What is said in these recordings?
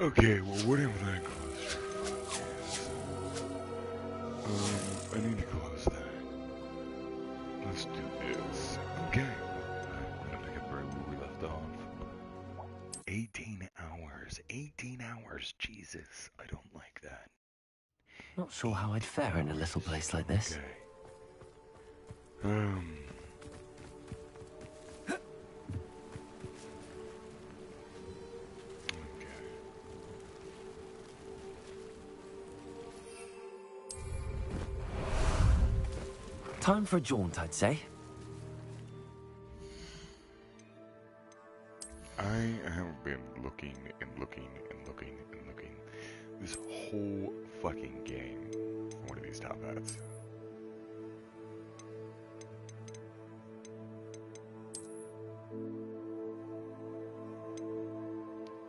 Okay, well, whatever that costs is, I need to close that. Let's do this. Okay. I'm gonna pick up right where we left off. 18 hours. 18 hours. Jesus, I don't like that. Not sure how I'd fare in a little place like this. Okay. Time for a jaunt, I'd say. I have been looking and looking and looking and looking this whole fucking game for one of these top hats.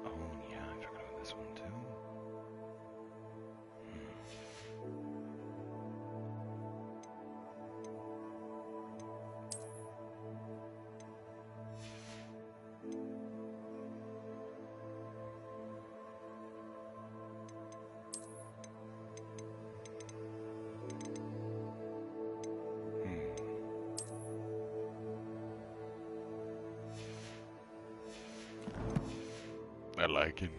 Oh yeah, I forgot about this one too. I like it.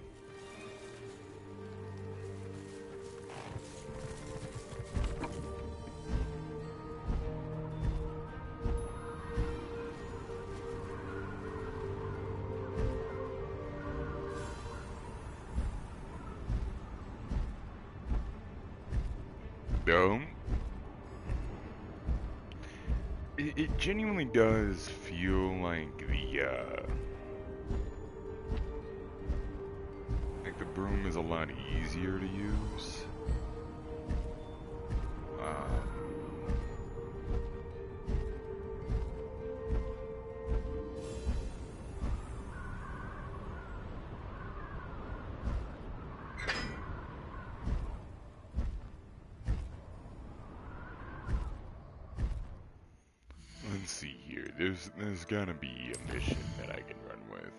It genuinely does feel like the broom is a lot easier to use. Let's see here. There's gotta be a mission that I can run with.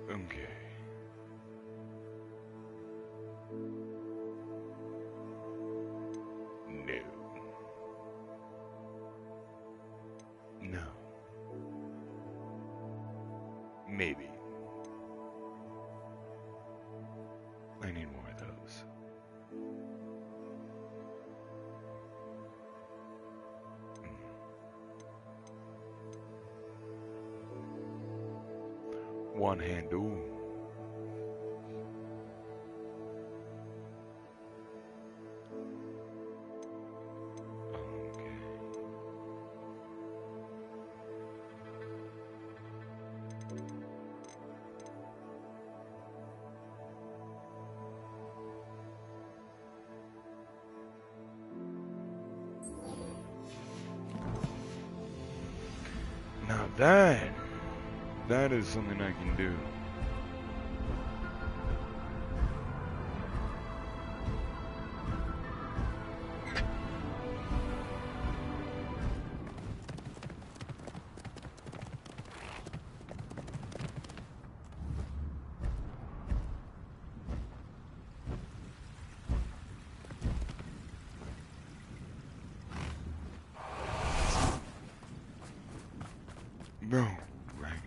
Okay. No. No. Maybe. I need more of those. One handle. Okay. Now that is something I can do. No, right,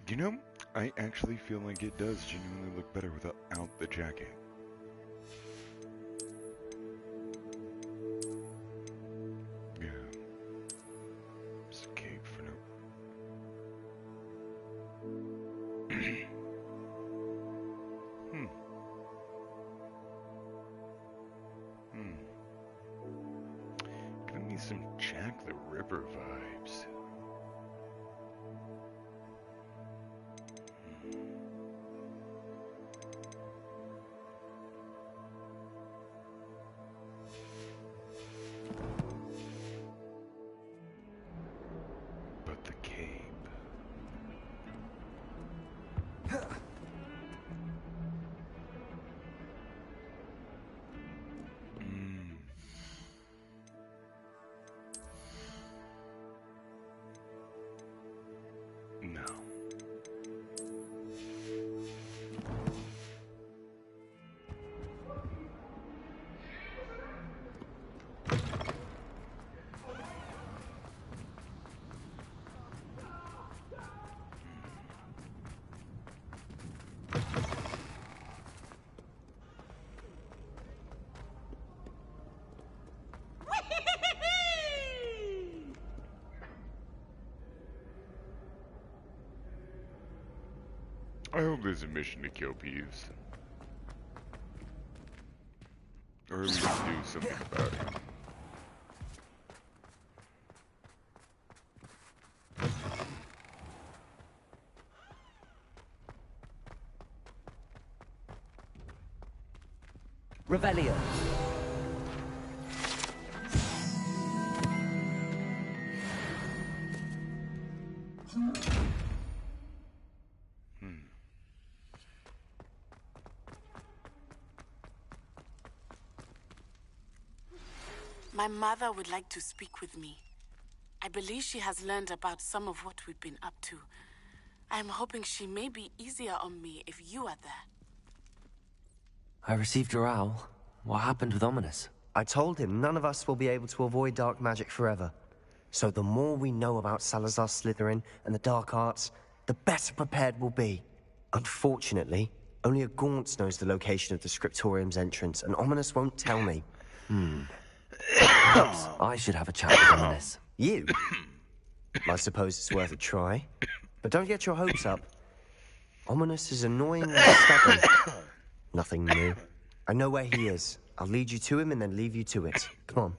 You know, I actually feel like it does genuinely look better without the jacket. Yeah. Just cape for now. Giving me some Jack the Ripper vibes. the cape. No. I hope there's a mission to kill Peeves. Or at least do something about it. Revelio. My mother would like to speak with me. I believe she has learned about some of what we've been up to. I am hoping she may be easier on me if you are there. I received your owl. What happened with Ominous? I told him none of us will be able to avoid dark magic forever. So the more we know about Salazar Slytherin and the dark arts, the better prepared we'll be. Unfortunately, only a Gaunt's knows the location of the Scriptorium's entrance, and Ominous won't tell me. Perhaps I should have a chat with Ominous. You? I suppose it's worth a try. But don't get your hopes up. Ominous is annoying and stubborn. Nothing new. I know where he is. I'll lead you to him and then leave you to it. Come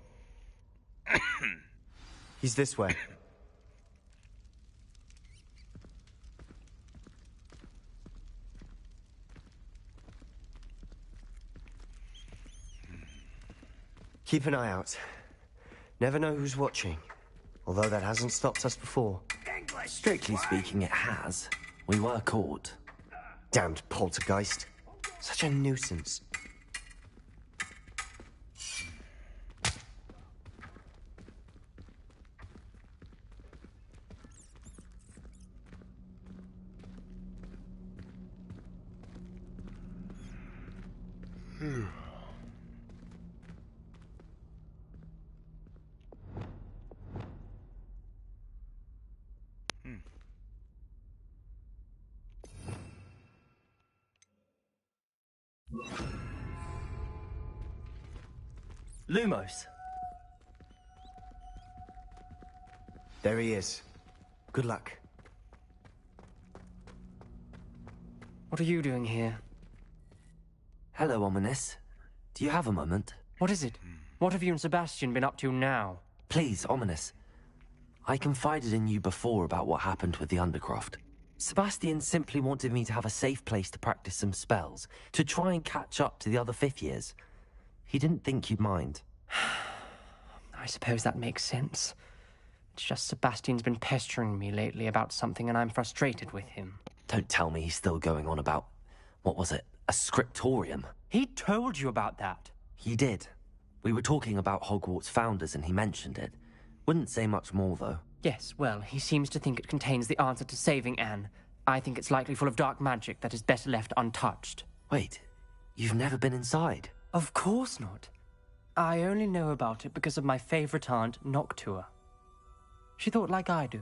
on. He's this way. Keep an eye out. Never know who's watching. Although that hasn't stopped us before. Strictly speaking, it has. We were caught. Damned poltergeist. Such a nuisance. Lumos. There he is. Good luck. What are you doing here? Hello, Ominous. Do you have a moment? What is it? What have you and Sebastian been up to now? Please, Ominous. I confided in you before about what happened with the Undercroft. Sebastian simply wanted me to have a safe place to practice some spells, to try and catch up to the other fifth years. He didn't think you'd mind. I suppose that makes sense. It's just Sebastian's been pestering me lately about something and I'm frustrated with him. Don't tell me he's still going on about, what was it, a scriptorium? He told you about that. He did. We were talking about Hogwarts founders and he mentioned it. Wouldn't say much more, though. Yes, well, he seems to think it contains the answer to saving Anne. I think it's likely full of dark magic that is better left untouched. Wait, you've never been inside? Of course not. I only know about it because of my favorite aunt, Noctua. She thought like I do.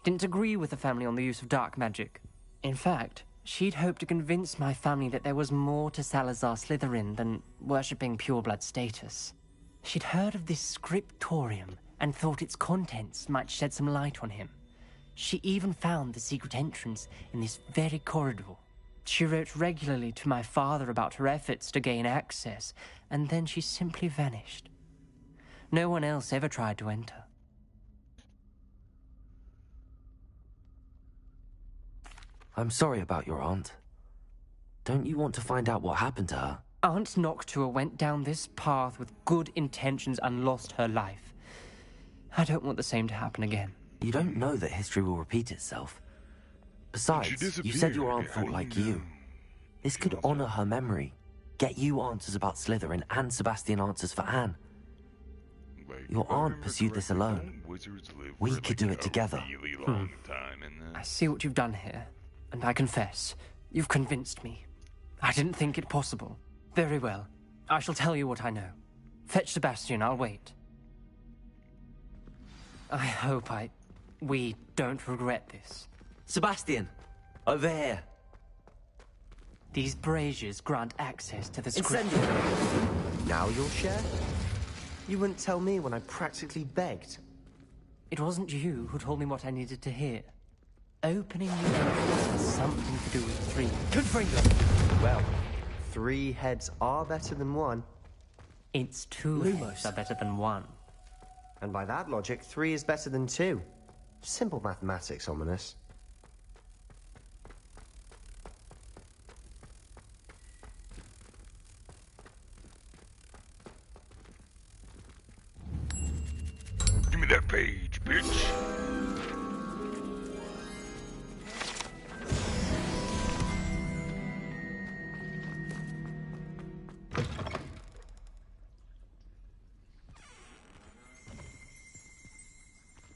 Didn't agree with the family on the use of dark magic. In fact, she'd hoped to convince my family that there was more to Salazar Slytherin than worshipping pureblood status. She'd heard of this scriptorium and thought its contents might shed some light on him. She even found the secret entrance in this very corridor. She wrote regularly to my father about her efforts to gain access, and then she simply vanished. No one else ever tried to enter. I'm sorry about your aunt. Don't you want to find out what happened to her? Aunt Noctua went down this path with good intentions and lost her life. I don't want the same to happen again. You don't know that history will repeat itself. Besides, you said your aunt thought like you. This could honor her memory. Get you answers about Slytherin and Sebastian answers for Anne. Your aunt pursued this alone. We could do it together. I see what you've done here, and I confess, you've convinced me. I didn't think it possible. Very well. I shall tell you what I know. Fetch Sebastian, I'll wait. I hope we don't regret this. Sebastian! Over here! These braziers grant access to the script. Incendiary! Now you'll share? You wouldn't tell me when I practically begged. It wasn't you who told me what I needed to hear. Opening new doors has something to do with 3. Confringo! Well, 3 heads are better than 1. It's 2 heads are better than 1. And by that logic, 3 is better than 2. Simple mathematics, Ominis. Give me that page, bitch.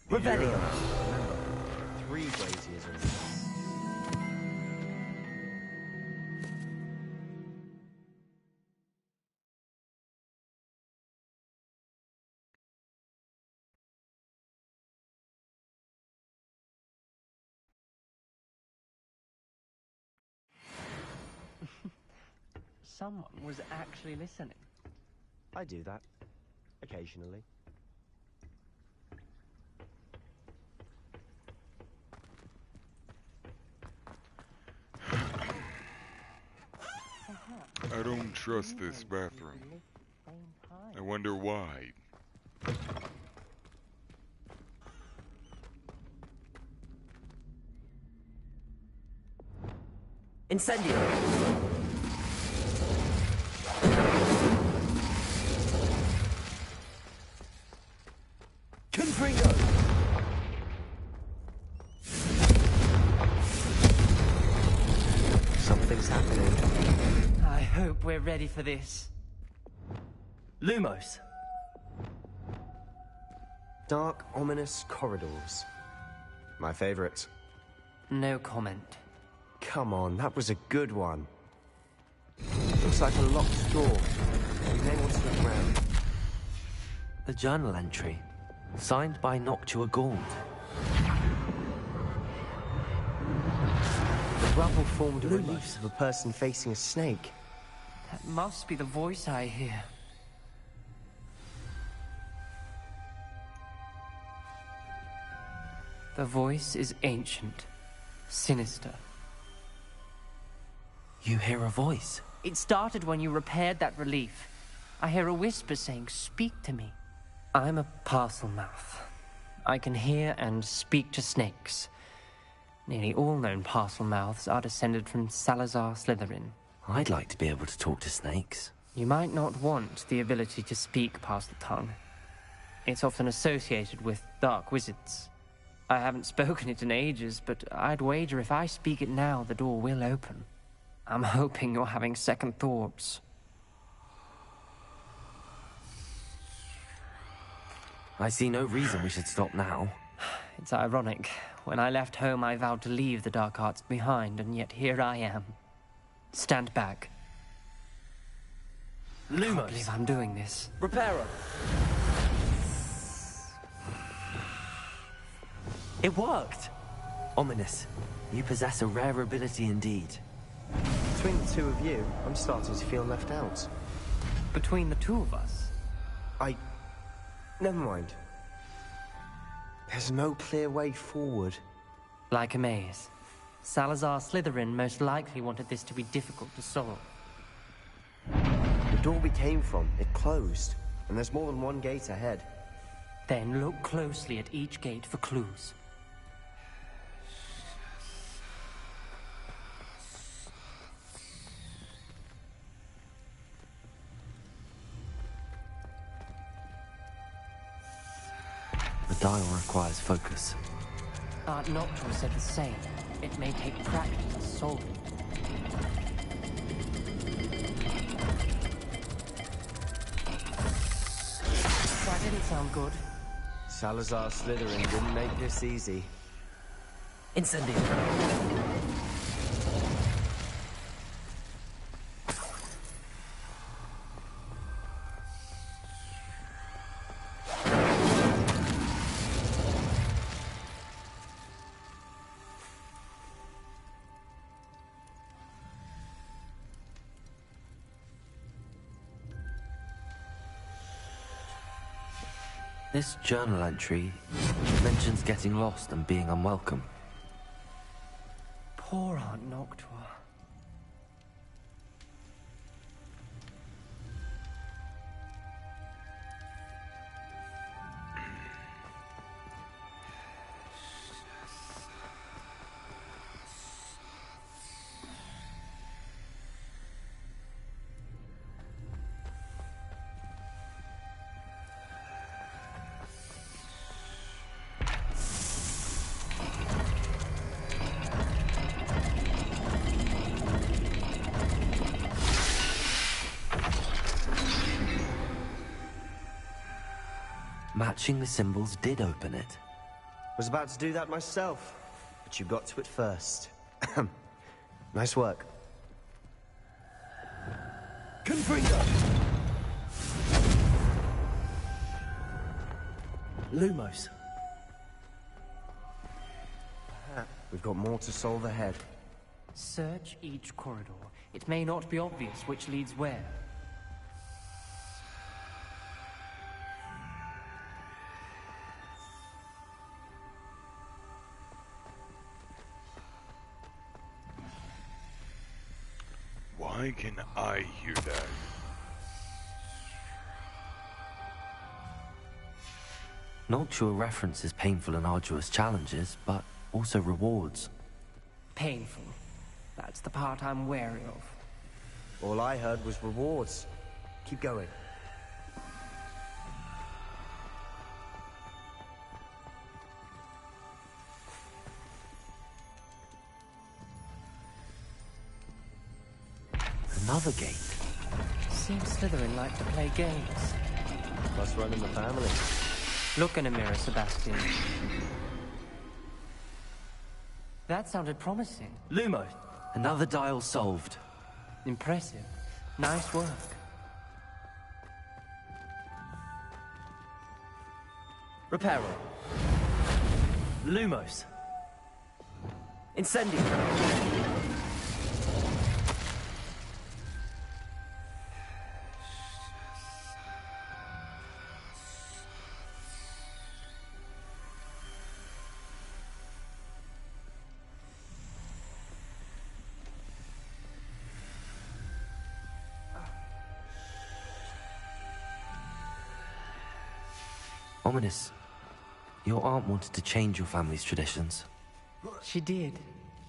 Revelio! Remember, 3 braziers are enough. Someone was actually listening. I do that. Occasionally. I don't trust this bathroom. I wonder why. Incendio! Confringo! Something's happening. I hope we're ready for this. Lumos! Dark, ominous corridors. My favorite. No comment. Come on, that was a good one. Looks like a locked door. You may want to look around. A journal entry, signed by Noctua Gaunt. The rubble formed a relief of a person facing a snake. That must be the voice I hear. The voice is ancient, sinister. You hear a voice. It started when you repaired that relief. I hear a whisper saying, "Speak to me." I'm a Parselmouth. I can hear and speak to snakes. Nearly all known Parselmouths are descended from Salazar Slytherin. I'd like to be able to talk to snakes. You might not want the ability to speak Parseltongue. It's often associated with dark wizards. I haven't spoken it in ages, but I'd wager if I speak it now, the door will open. I'm hoping you're having second thoughts. I see no reason we should stop now. It's ironic. When I left home, I vowed to leave the dark arts behind, and yet here I am. Stand back. I can't believe I'm doing this. Reparo! It worked! Ominous. You possess a rare ability indeed. Between the 2 of you, I'm starting to feel left out. Between the 2 of us? Never mind. There's no clear way forward. Like a maze. Salazar Slytherin most likely wanted this to be difficult to solve. The door we came from, it closed. And there's more than one gate ahead. Then look closely at each gate for clues. The dial requires focus. Aunt Noctua said the same. It may take practice to solve it. That didn't sound good. Salazar Slytherin didn't make this easy. Incendio. This journal entry mentions getting lost and being unwelcome. Poor Aunt Noctua. Matching the symbols did open it. Was about to do that myself, but you got to it first. Nice work. Confringo! Lumos. We've got more to solve ahead. Search each corridor. It may not be obvious which leads where. Why can I hear that? Noctua references painful and arduous challenges, but also rewards. Painful. That's the part I'm wary of. All I heard was rewards. Keep going. Another gate. Seems Slytherin like to play games. Must run in the family. Look in a mirror, Sebastian. That sounded promising. Lumo. Another dial solved. Impressive. Nice work. Reparo. Lumos. Incendio. Ominous. Your aunt wanted to change your family's traditions. She did.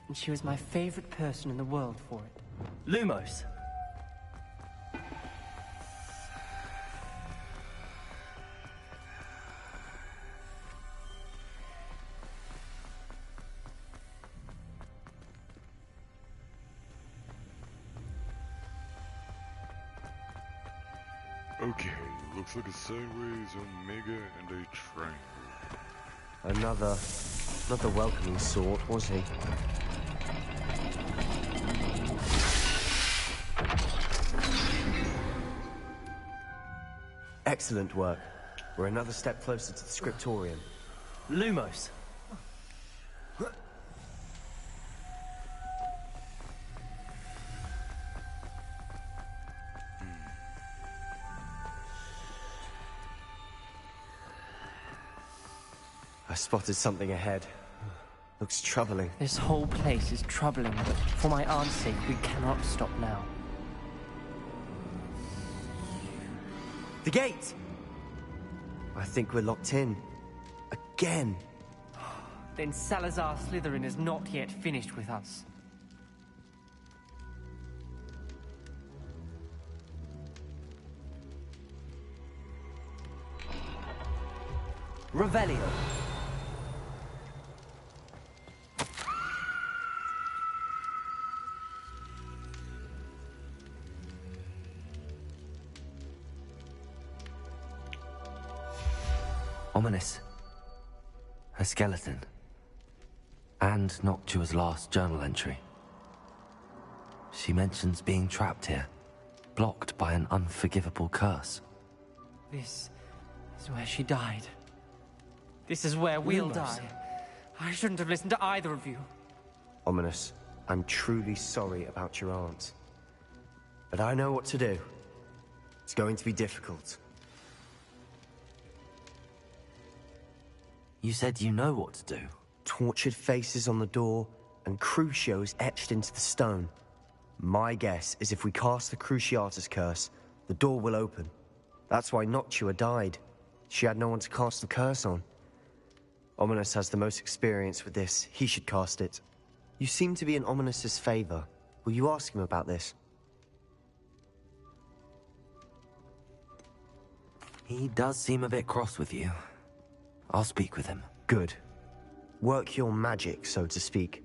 And she was my favorite person in the world for it. Lumos. Okay, looks like a sideways omega and a triangle. Not the welcoming sort, was he? Excellent work. We're another step closer to the scriptorium. Lumos. I spotted something ahead. Looks troubling. This whole place is troubling, but for my aunt's sake, we cannot stop now. The gate! I think we're locked in. Again. Then Salazar Slytherin is not yet finished with us. Revelio. Ominous. A skeleton. And Noctua's last journal entry. She mentions being trapped here, blocked by an unforgivable curse. This is where she died. This is where we'll die. I shouldn't have listened to either of you. Ominous, I'm truly sorry about your aunt. But I know what to do. It's going to be difficult. You said you know what to do. Tortured faces on the door, and Crucios etched into the stone. My guess is if we cast the Cruciatus curse, the door will open. That's why Noctua died. She had no one to cast the curse on. Ominous has the most experience with this. He should cast it. You seem to be in Ominous's favor. Will you ask him about this? He does seem a bit cross with you. I'll speak with him. Good. Work your magic, so to speak.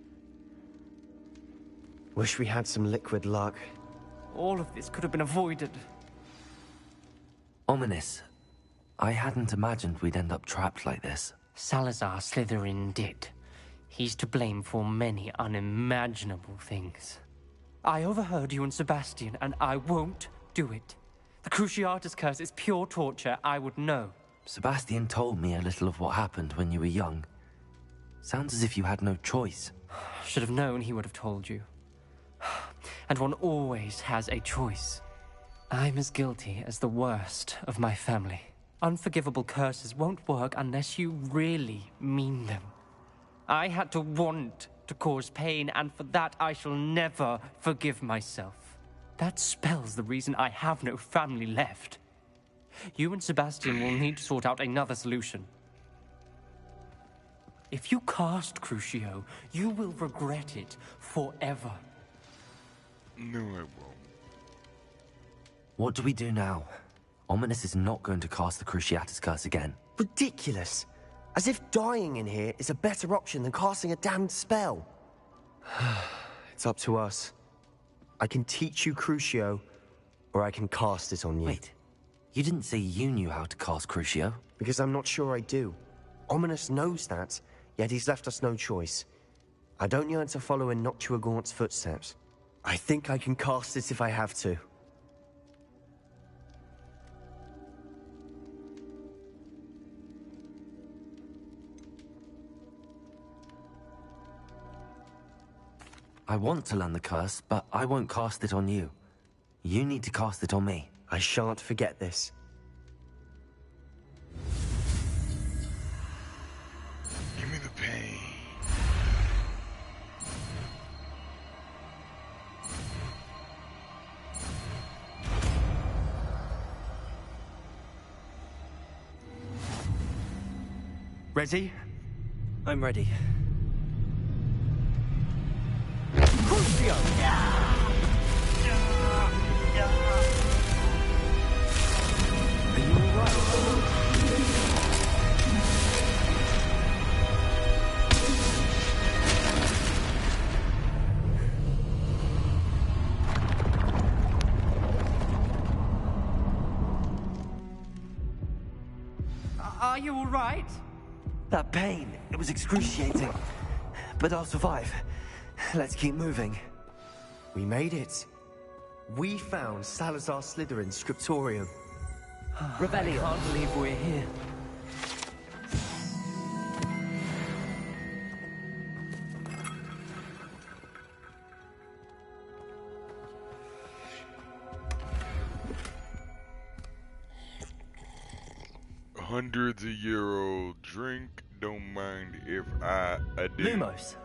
Wish we had some liquid luck. All of this could have been avoided. Ominous. I hadn't imagined we'd end up trapped like this. Salazar Slytherin did. He's to blame for many unimaginable things. I overheard you and Sebastian, and I won't do it. The Cruciatus curse is pure torture. I would know. Sebastian told me a little of what happened when you were young. Sounds as if you had no choice. Should have known he would have told you. And one always has a choice. I'm as guilty as the worst of my family. Unforgivable curses won't work unless you really mean them. I had to want to cause pain, and for that I shall never forgive myself. That spells the reason I have no family left. You and Sebastian will need to sort out another solution. If you cast Crucio, you will regret it forever. No, I won't. What do we do now? Ominous is not going to cast the Cruciatus curse again. Ridiculous! As if dying in here is a better option than casting a damned spell. It's up to us. I can teach you Crucio, or I can cast it on you. Wait, you didn't say you knew how to cast Crucio? Because I'm not sure I do. Ominous knows that, yet he's left us no choice. I don't yearn to follow in Noctua Gaunt's footsteps. I think I can cast it if I have to. I want to learn the curse, but I won't cast it on you. You need to cast it on me. I shan't forget this. Give me the pain. Ready? I'm ready. Crucio! Are you alright? Are you all right? That pain, it was excruciating. But I'll survive. Let's keep moving. We made it. We found Salazar Slytherin's scriptorium. Rebellion. I can't believe we're here. Hundreds of euro drink. Don't mind if I do. Lumos.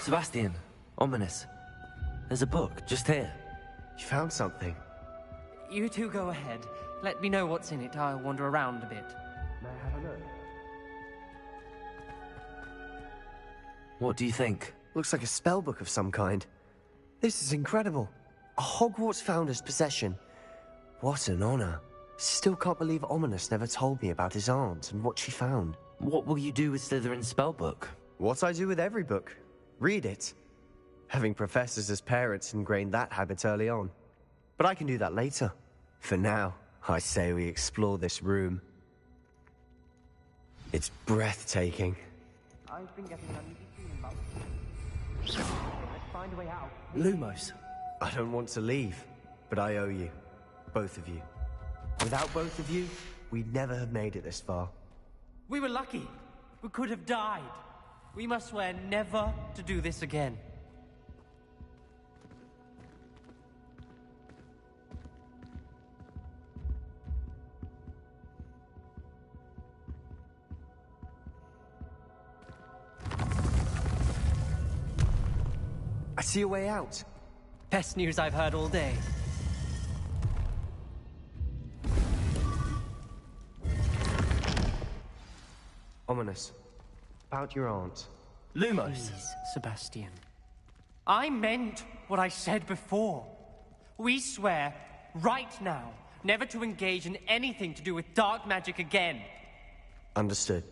Sebastian, ominous. There's a book just here. You found something. You two go ahead. Let me know what's in it. I'll wander around a bit. May I have a look? What do you think? Looks like a spell book of some kind. This is incredible. A Hogwarts founder's possession. What an honor. Still can't believe Ominous never told me about his aunt and what she found. What will you do with Slytherin's spellbook? What I do with every book. Read it. Having professors as parents ingrained that habit early on. But I can do that later. For now, I say we explore this room. It's breathtaking. I've been getting an uneasy feeling about this. Let's find a way out. Lumos. I don't want to leave, but I owe you. Both of you. Without both of you, we'd never have made it this far. We were lucky. We could have died. We must swear never to do this again. I see a way out. Best news I've heard all day. Ominous. About your aunt. Lumos. Please, Sebastian. I meant what I said before. We swear, right now, never to engage in anything to do with dark magic again. Understood.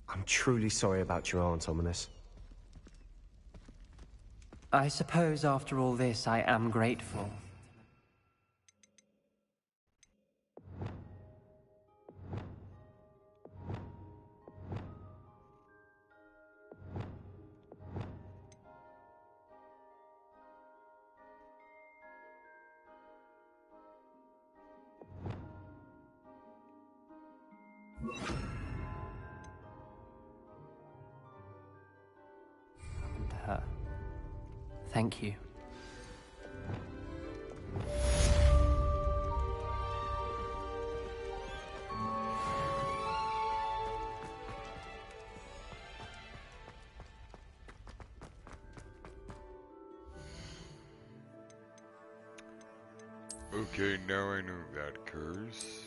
I'm truly sorry about your aunt, Ominous. I suppose after all this, I am grateful. And her. Thank you. Okay, now I know that curse.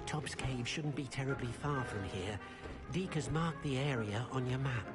Tobbs Cave shouldn't be terribly far from here. Deke has marked the area on your map.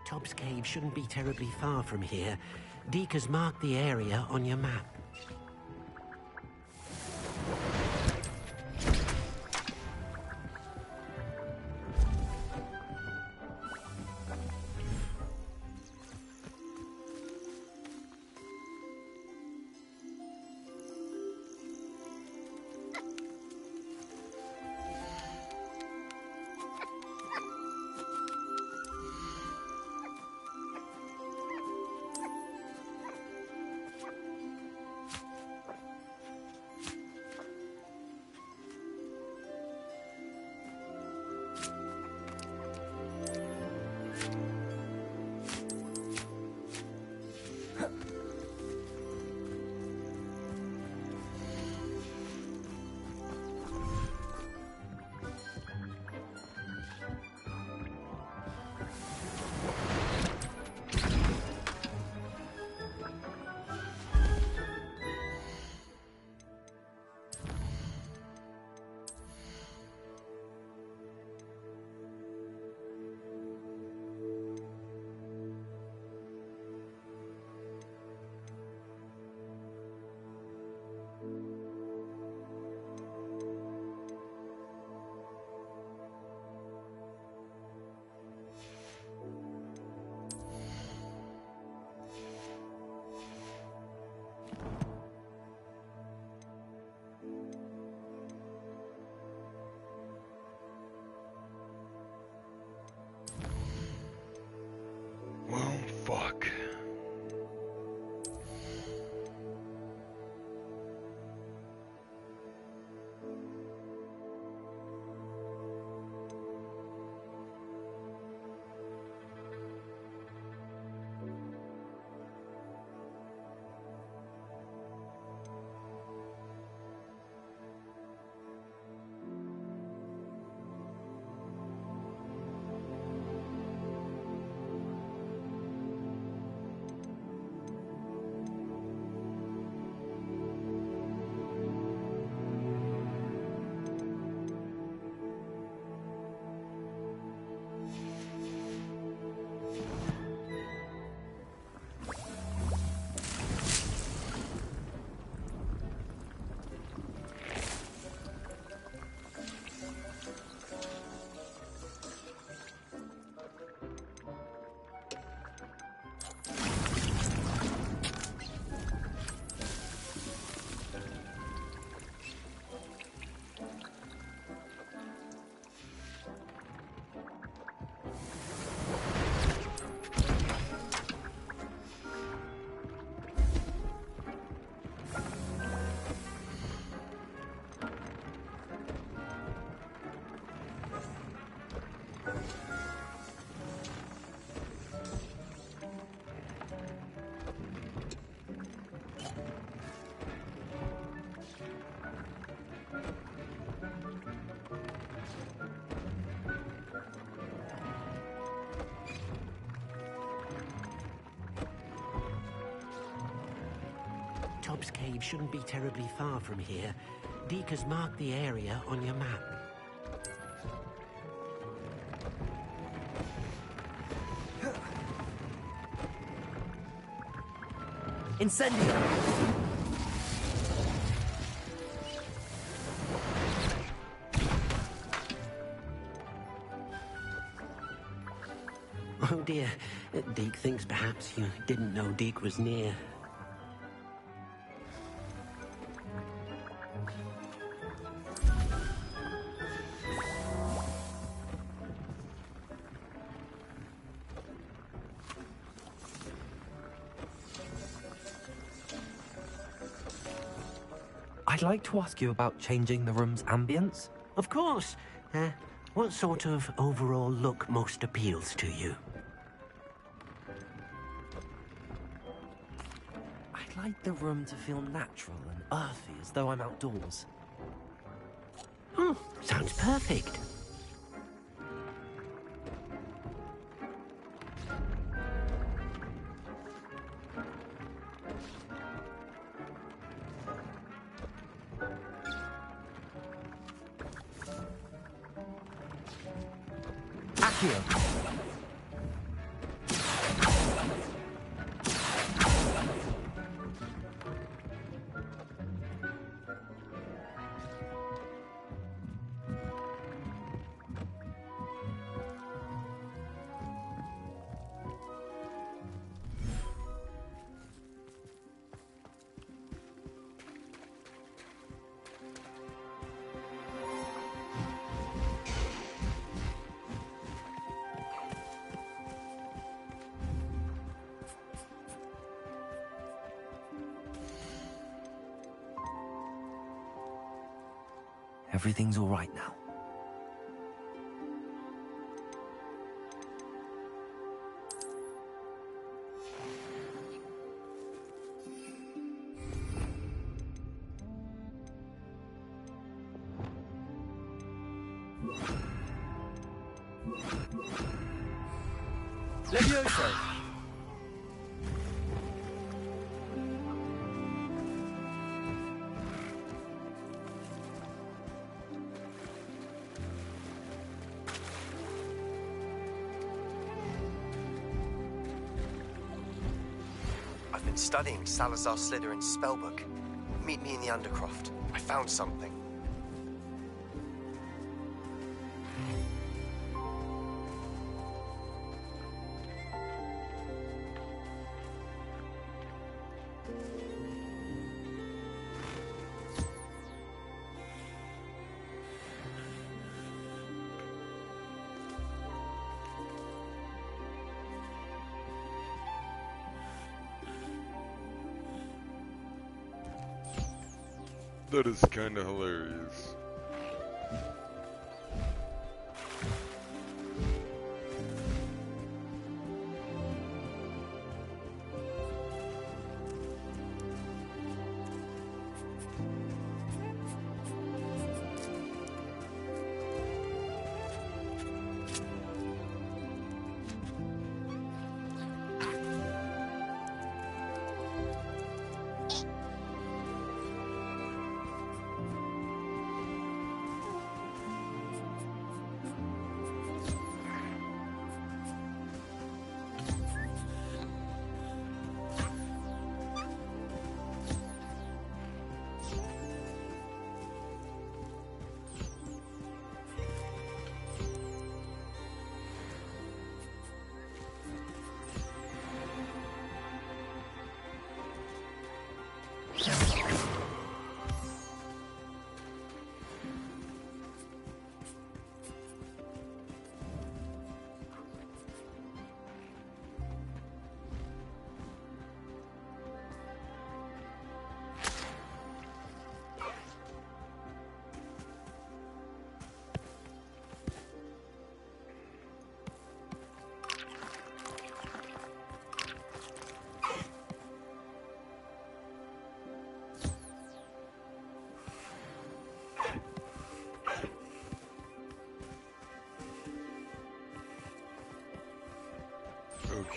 Tobbs Cave shouldn't be terribly far from here. Deke has marked the area on your map. Well, fuck. Cyclops Cave shouldn't be terribly far from here. Deke has marked the area on your map. Incendio! Oh dear. Deke thinks perhaps you didn't know Deke was near. I'd like to ask you about changing the room's ambience. Of course. What sort of overall look most appeals to you? I'd like the room to feel natural and earthy, as though I'm outdoors. Sounds perfect. Accio! Everything's all right now. Levioso! I've been studying Salazar Slytherin's spellbook. Meet me in the Undercroft. I found something. That is kinda hilarious.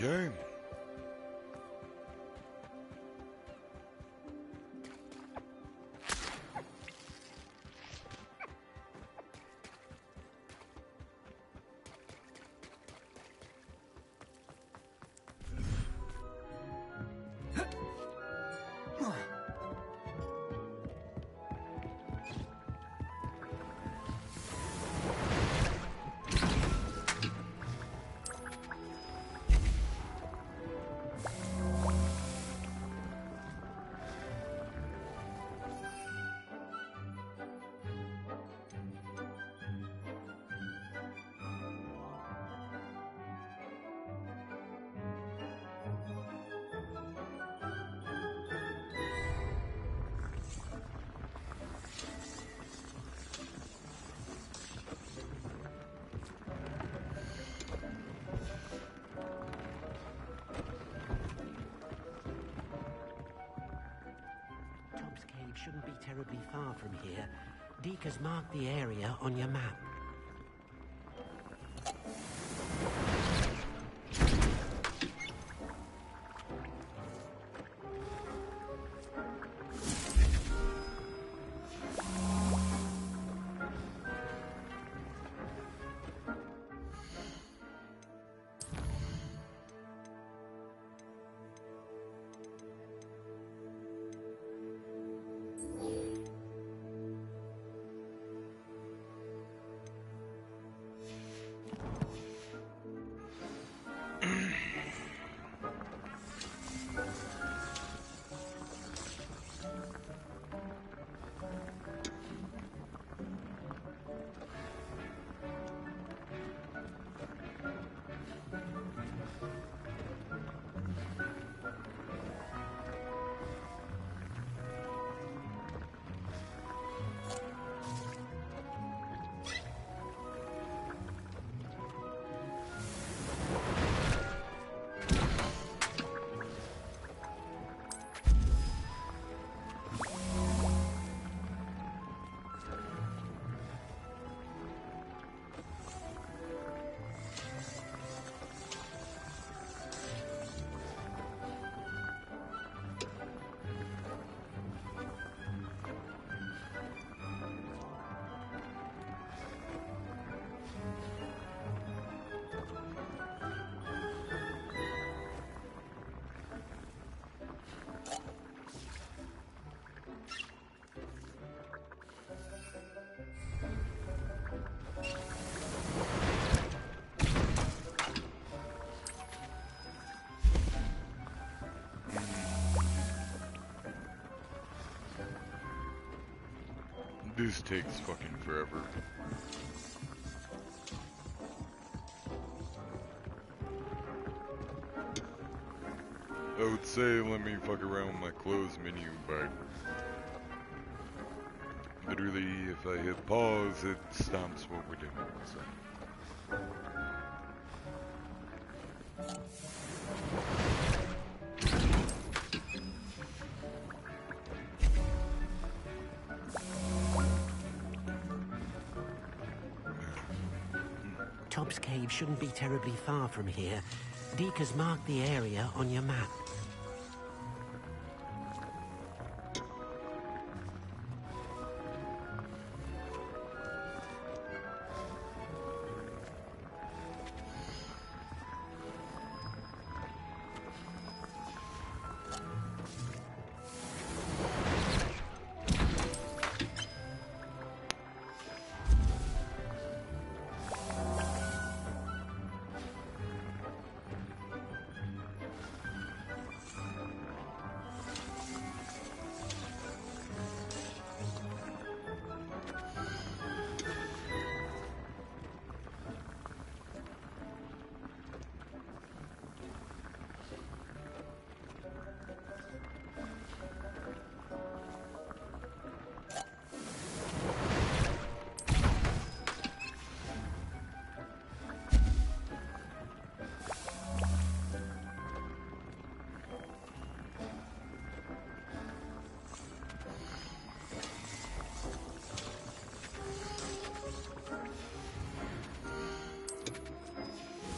Okay. terribly far from here. Deke has marked the area on your map. This takes fucking forever. I would say let me fuck around with my close menu, but literally if I hit pause, it stops what we're doing, so. Tobbs Cave shouldn't be terribly far from here. Deke has marked the area on your map.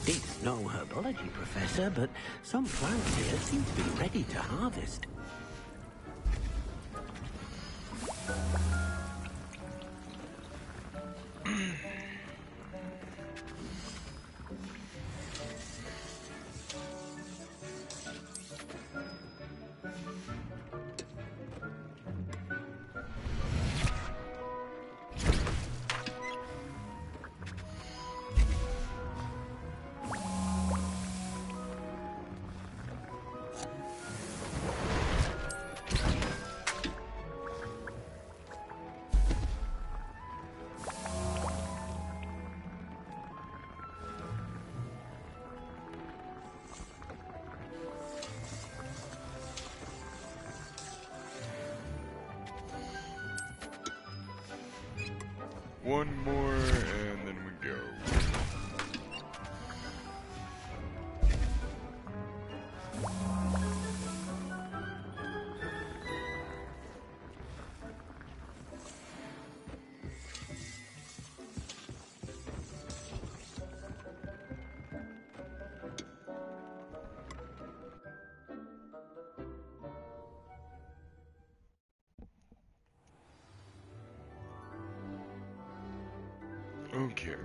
Deke's no herbology professor, but some plants here seem to be ready to harvest. One more, and then we go. Okay.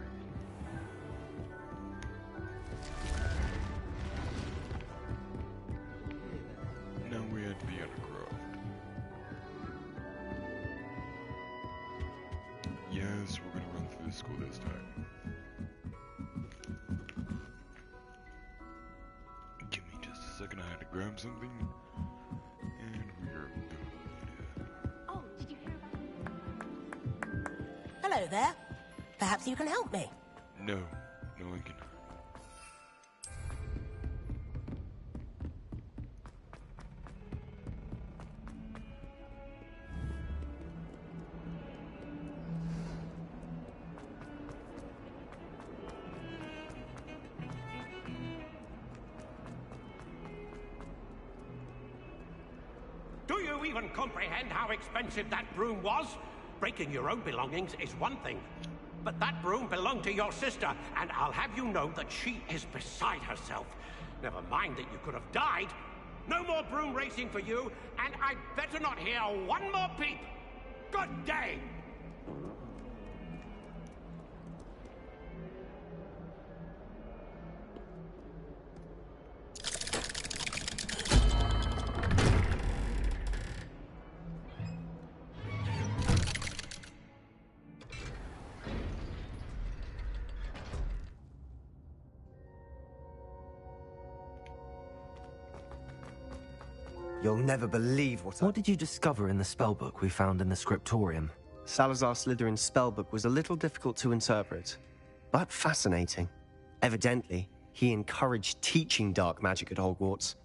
Now we head to the Undercroft. Yes, we're gonna run through the school this time. Give me just a second, I had to grab something. And we are good. Oh, did you hear about... Hello there. Perhaps you can help me. No, no one can. Do you even comprehend how expensive that broom was? Breaking your own belongings is one thing, but that broom belonged to your sister, and I'll have you know that she is beside herself. Never mind that you could have died. No more broom racing for you, and I'd better not hear one more peep. Good day! You'll never believe what What did you discover in the spellbook we found in the scriptorium? Salazar Slytherin's spellbook was a little difficult to interpret, but fascinating. Evidently, he encouraged teaching dark magic at Hogwarts.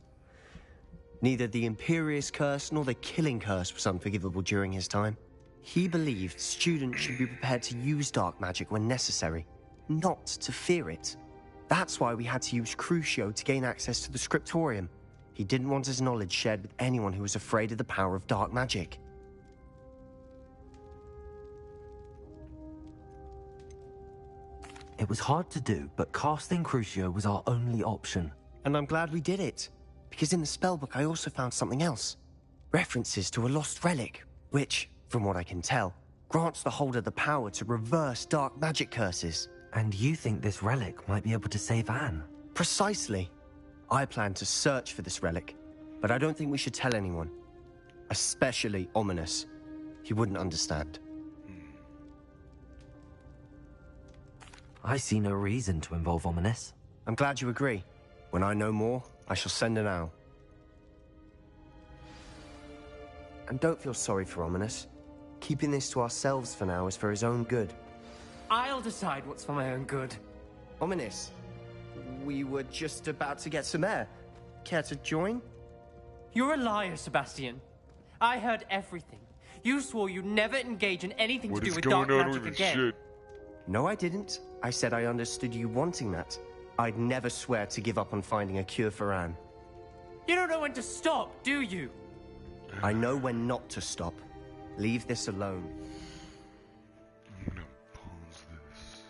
Neither the Imperious Curse nor the Killing Curse was unforgivable during his time. He believed students should be prepared to use dark magic when necessary, not to fear it. That's why we had to use Crucio to gain access to the scriptorium. He didn't want his knowledge shared with anyone who was afraid of the power of dark magic. It was hard to do, but casting Crucio was our only option. And I'm glad we did it, because in the spellbook I also found something else. References to a lost relic, which, from what I can tell, grants the holder the power to reverse dark magic curses. And you think this relic might be able to save Anne? Precisely. I plan to search for this relic, but I don't think we should tell anyone. Especially Ominis. He wouldn't understand. I see no reason to involve Ominis. I'm glad you agree. When I know more, I shall send an owl. And don't feel sorry for Ominis. Keeping this to ourselves for now is for his own good. I'll decide what's for my own good. Ominis, we were just about to get some air. Care to join? You're a liar, Sebastian. I heard everything. You swore you'd never engage in anything What to do is with going dark on magic with this again. shit? No, I didn't. I said I understood you wanting that. I'd never swear to give up on finding a cure for Anne. You don't know when to stop, do you? I know when not to stop. Leave this alone. I'm gonna pause this.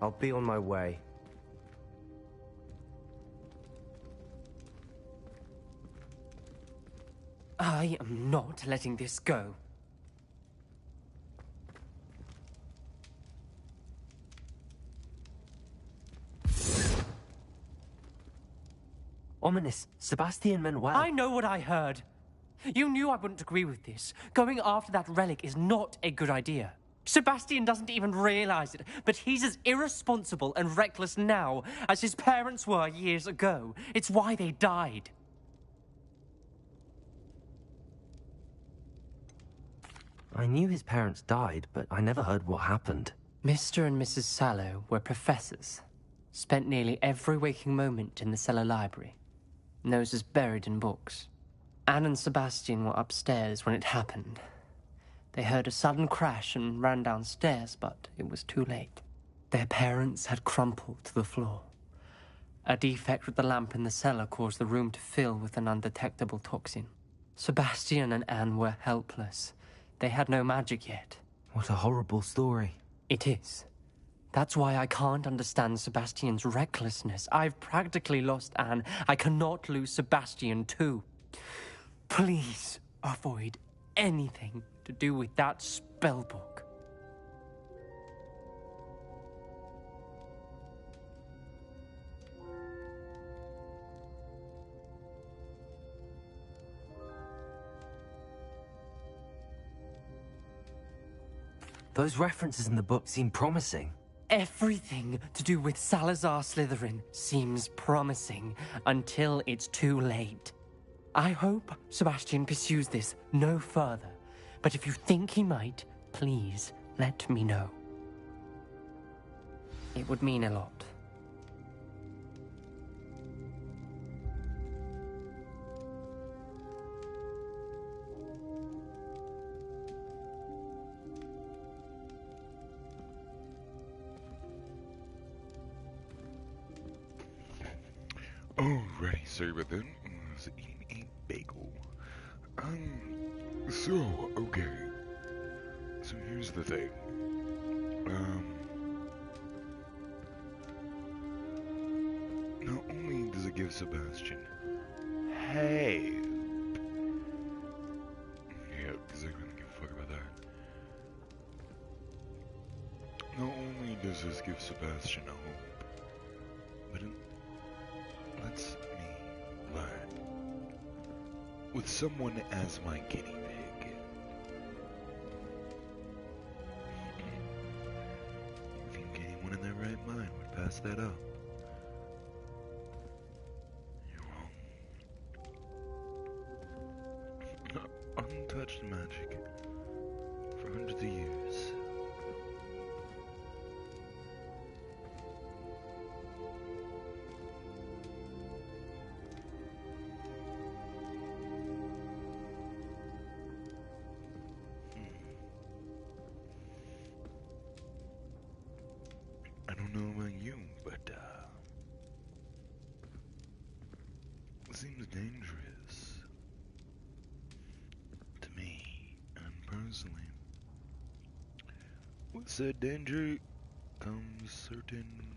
I'll be on my way. I am not letting this go. Ominous, Sebastian meant well. I know what I heard. You knew I wouldn't agree with this. Going after that relic is not a good idea. Sebastian doesn't even realize it, but he's as irresponsible and reckless now as his parents were years ago. It's why they died. I knew his parents died, but I never heard what happened. Mr. and Mrs. Sallow were professors. Spent nearly every waking moment in the cellar library. Noses buried in books. Anne and Sebastian were upstairs when it happened. They heard a sudden crash and ran downstairs, but it was too late. Their parents had crumpled to the floor. A defect with the lamp in the cellar caused the room to fill with an undetectable toxin. Sebastian and Anne were helpless. They had no magic yet. What a horrible story. It is. That's why I can't understand Sebastian's recklessness. I've practically lost Anne. I cannot lose Sebastian too. Please avoid anything to do with that spellbook. Those references in the book seem promising. Everything to do with Salazar Slytherin seems promising until it's too late. I hope Sebastian pursues this no further, but if you think he might, please let me know. It would mean a lot. Alrighty, sorry about that. I was eating a bagel. Okay. So here's the thing. Not only does it give Sebastian help. Yeah, because I couldn't give a fuck about that. Not only does this give Sebastian a hope, but it lets me learn with someone as my guinea pig. You think anyone in their right mind would pass that up? You're wrong. Untouched magic for hundreds of years. I don't know about you, but it seems dangerous to me, and personally, with said danger comes certain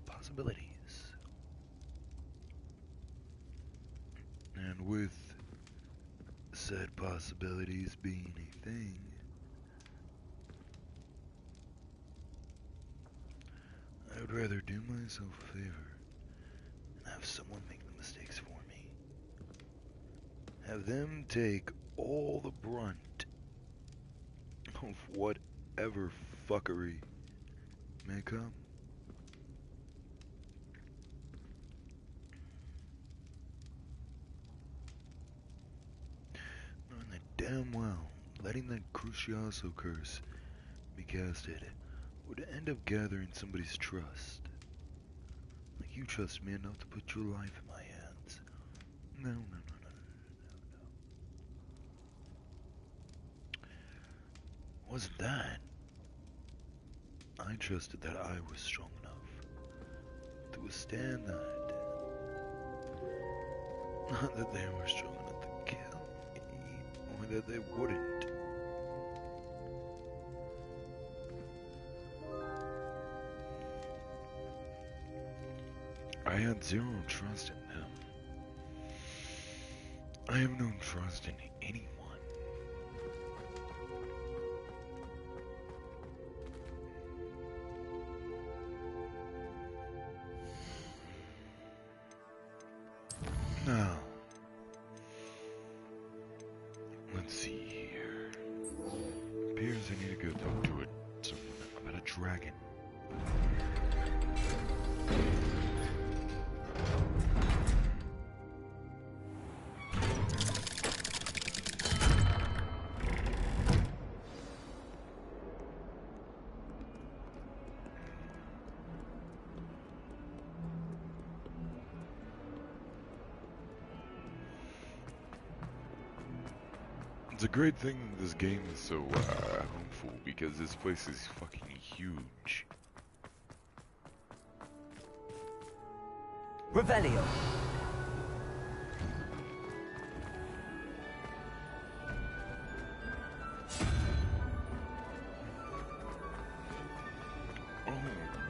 possibilities, and with said possibilities being a thing, I would rather do myself a favor and have someone make the mistakes for me. Have them take all the brunt of whatever fuckery may come. Knowing that damn well, letting that Cruciato curse be casted would end up gathering somebody's trust. Like you trust me enough to put your life in my hands. No. Wasn't that? I trusted that I was strong enough to withstand that. Not that they were strong enough to kill me, or that they wouldn't. I had zero trust in them. I have no trust in anyone. Now, let's see here. Appears I need to go talk to someone about a dragon. It's a great thing that this game is so hopeful because this place is fucking huge. Revelio.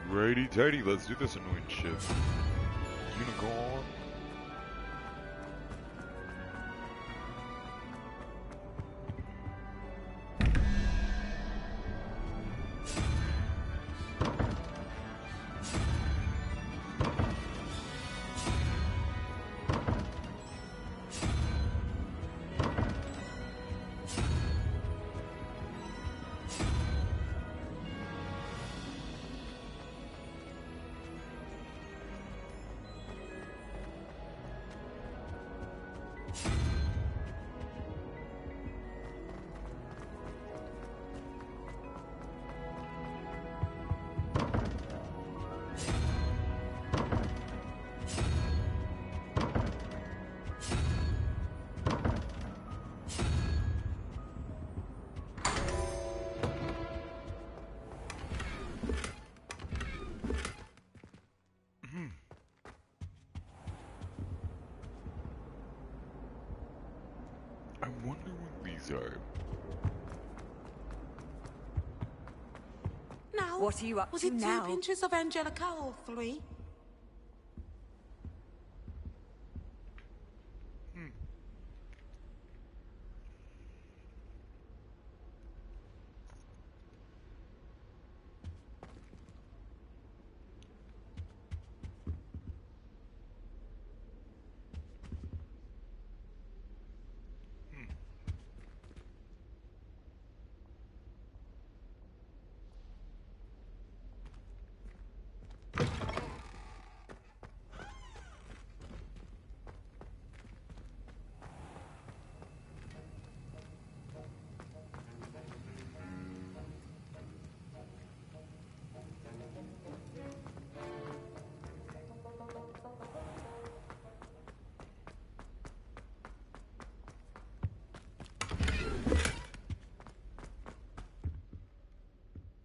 Alrighty tighty, let's do this annoying shit. Unicorn. I wonder what these are. Now, What are you up was to it now? 2 pinches of Angelica or 3?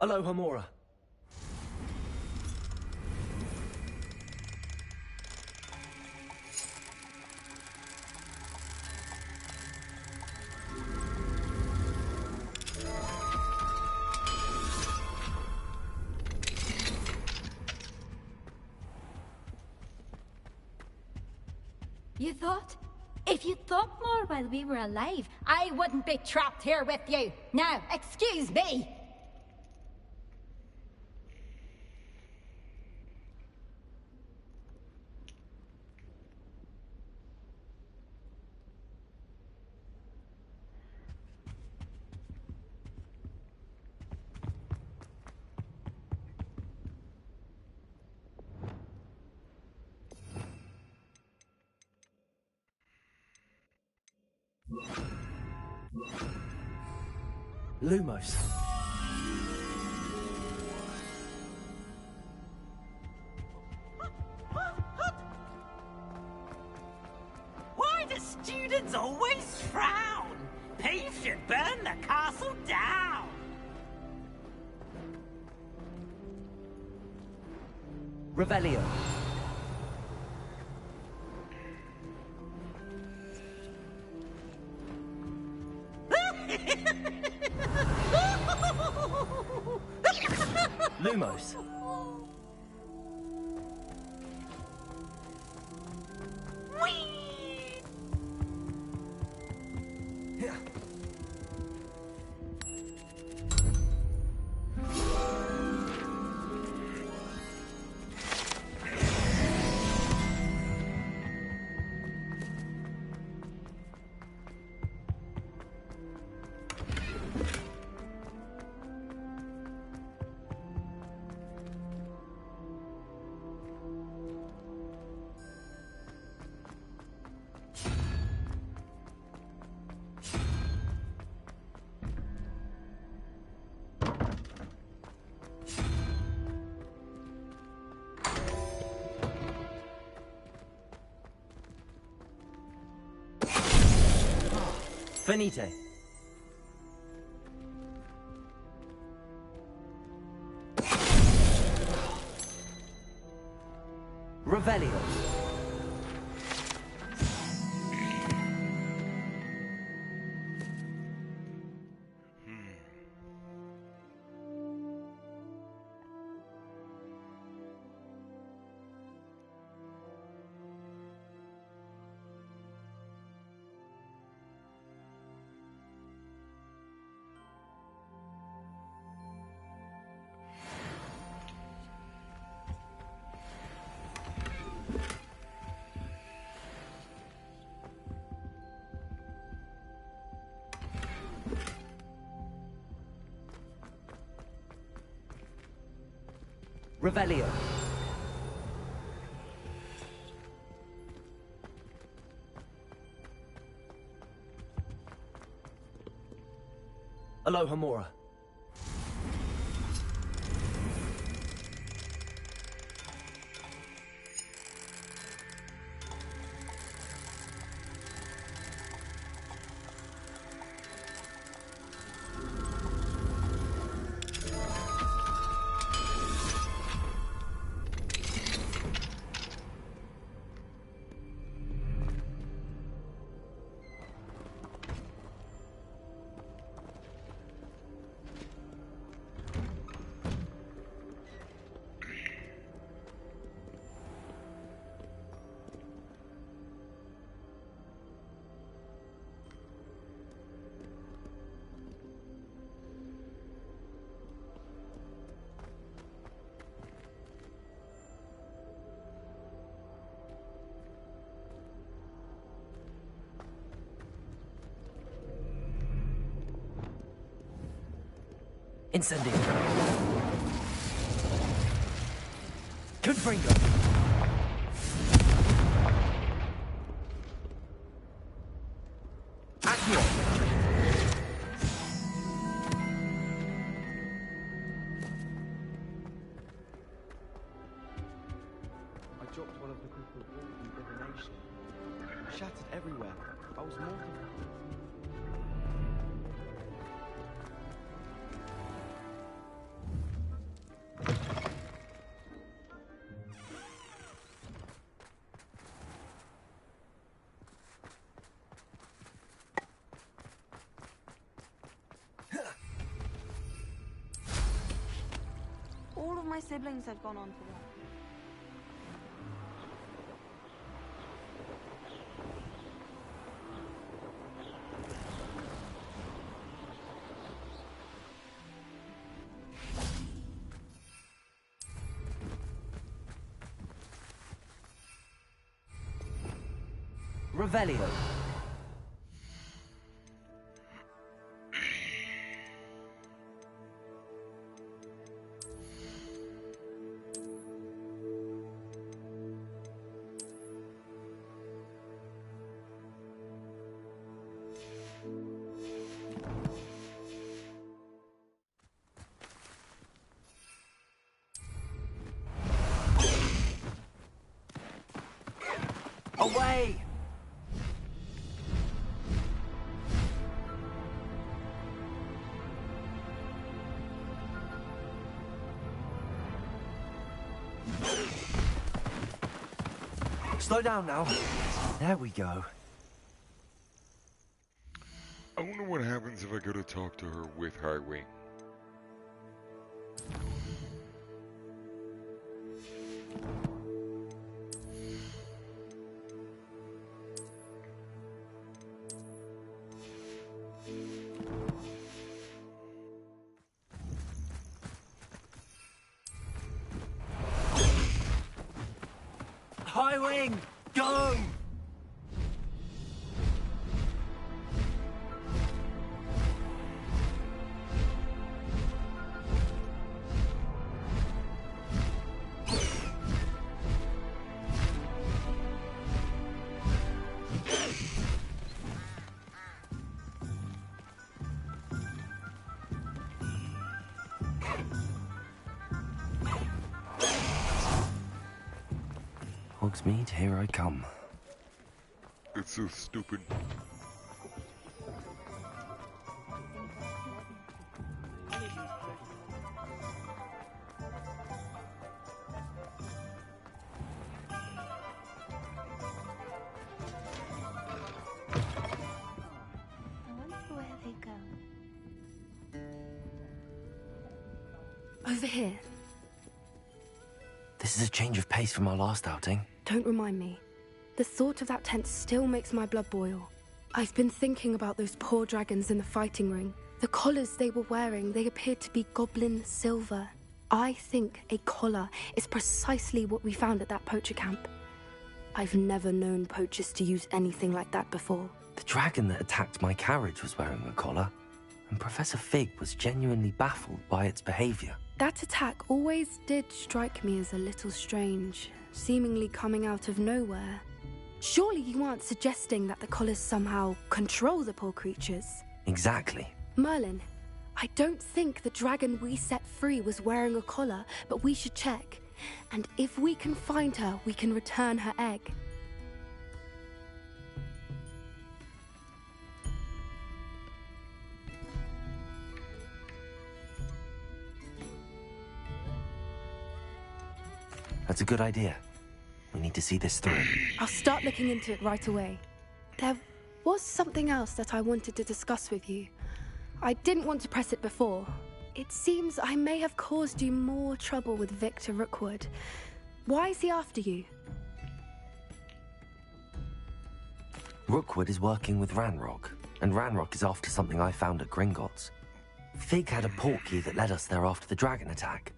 Aloha Mora. You thought? If you thought more while we were alive, I wouldn't be trapped here with you. Now, excuse me. Lumos. Why do students always frown? Peace should burn the castle down. Revelio. Lumos. Finite. Revelio. Revelio. Alohomora. Incendio. Confringo. Accio. I dropped one of the crystal balls in divination. Shattered everywhere. I was mortified. All of my siblings have gone on to that. Revelio. Away! Slow down now. There we go. I wonder what happens if I go to talk to her with Highwing. Highwing, go! Hogsmeade, here I come. It's so stupid. Over here. This is a change of pace from our last outing. Don't remind me. The thought of that tent still makes my blood boil. I've been thinking about those poor dragons in the fighting ring. The collars they were wearing, they appeared to be goblin silver. I think a collar is precisely what we found at that poacher camp. I've never known poachers to use anything like that before. The dragon that attacked my carriage was wearing a collar, and Professor Fig was genuinely baffled by its behavior. That attack always did strike me as a little strange, seemingly coming out of nowhere. Surely you aren't suggesting that the collars somehow control the poor creatures? Exactly. Merlin, I don't think the dragon we set free was wearing a collar, but we should check. And if we can find her, we can return her egg. That's a good idea. We need to see this through. I'll start looking into it right away. There was something else that I wanted to discuss with you. I didn't want to press it before. It seems I may have caused you more trouble with Victor Rookwood. Why is he after you? Rookwood is working with Ranrock, and Ranrock is after something I found at Gringotts. Fig had a portkey that led us there after the dragon attack.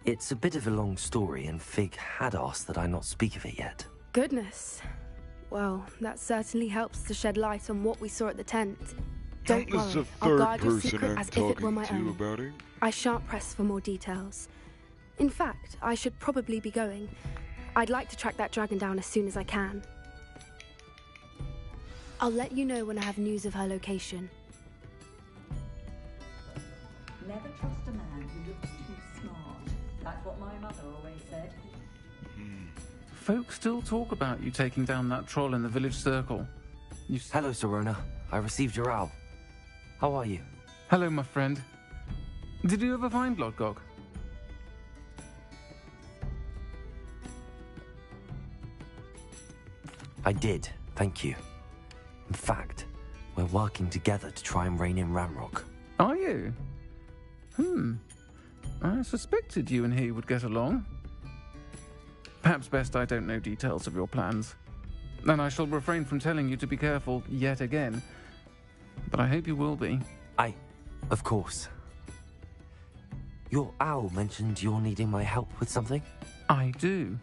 It's a bit of a long story, and Fig had asked that I not speak of it yet. Goodness. Well, that certainly helps to shed light on what we saw at the tent. Don't This is worry, the I'll third guard your person secret I'm as if it were talking my to own. about it. I shan't press for more details. In fact, I should probably be going. I'd like to track that dragon down as soon as I can. I'll let you know when I have news of her location. Never trust a man who looks too smart. That's what my mother always said. Folk still talk about you taking down that troll in the village circle. Hello, Sirona. I received your owl. How are you? Hello, my friend. Did you ever find Lodgok? I did, thank you. In fact, we're working together to try and rein in Ranrock. Are you? I suspected you and he would get along. Perhaps best I don't know details of your plans. And I shall refrain from telling you to be careful yet again. But I hope you will be. Of course. Your owl mentioned you're needing my help with something? I do.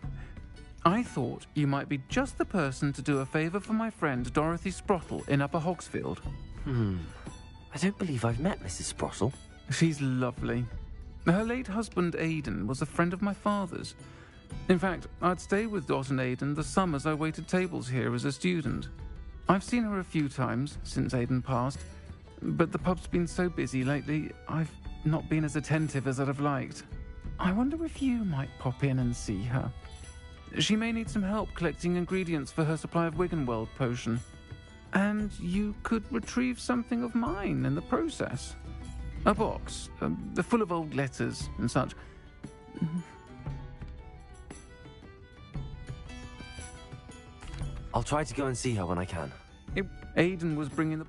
I thought you might be just the person to do a favour for my friend Dorothy Sprottle in Upper Hogsfield. I don't believe I've met Mrs. Sprottle. She's lovely. Her late husband Aidan was a friend of my father's. In fact, I'd stay with Dot and Aidan the summers I waited tables here as a student. I've seen her a few times since Aidan passed, but the pub's been so busy lately, I've not been as attentive as I'd have liked. I wonder if you might pop in and see her. She may need some help collecting ingredients for her supply of Wiggenweld potion. And you could retrieve something of mine in the process. A box, full of old letters and such. I'll try to go and see her when I can. Aidan was bringing the...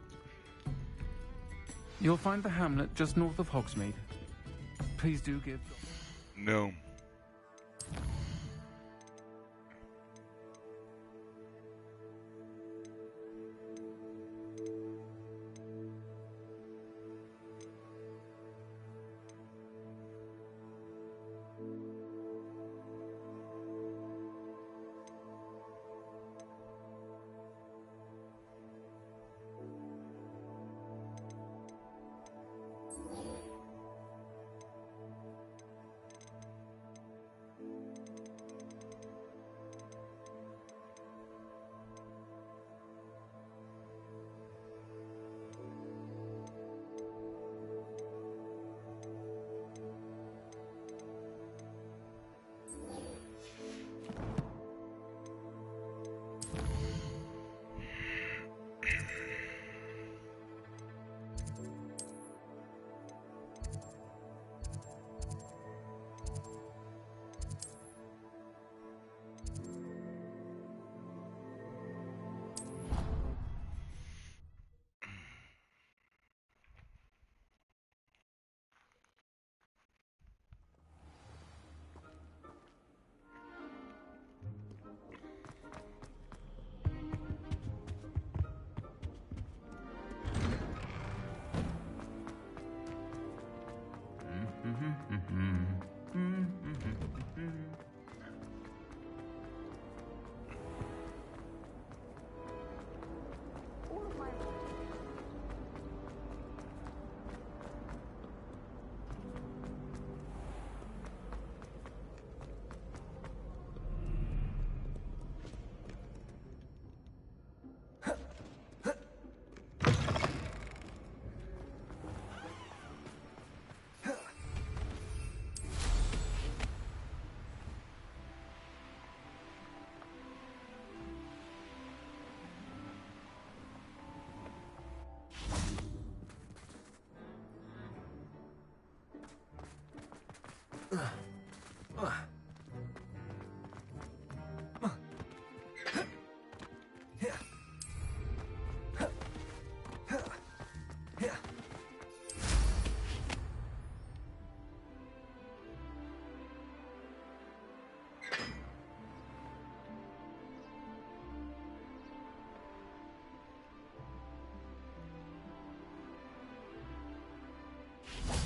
You'll find the hamlet just north of Hogsmeade. Please do give... No.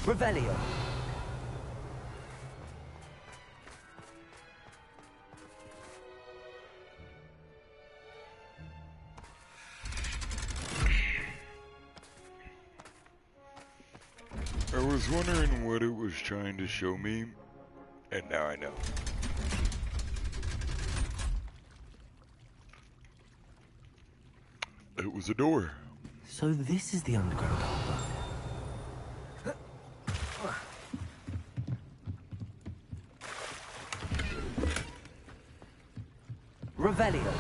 Revelio. I was wondering what it was trying to show me, and now I know. It was a door. So this is the underground harbor. Revelio.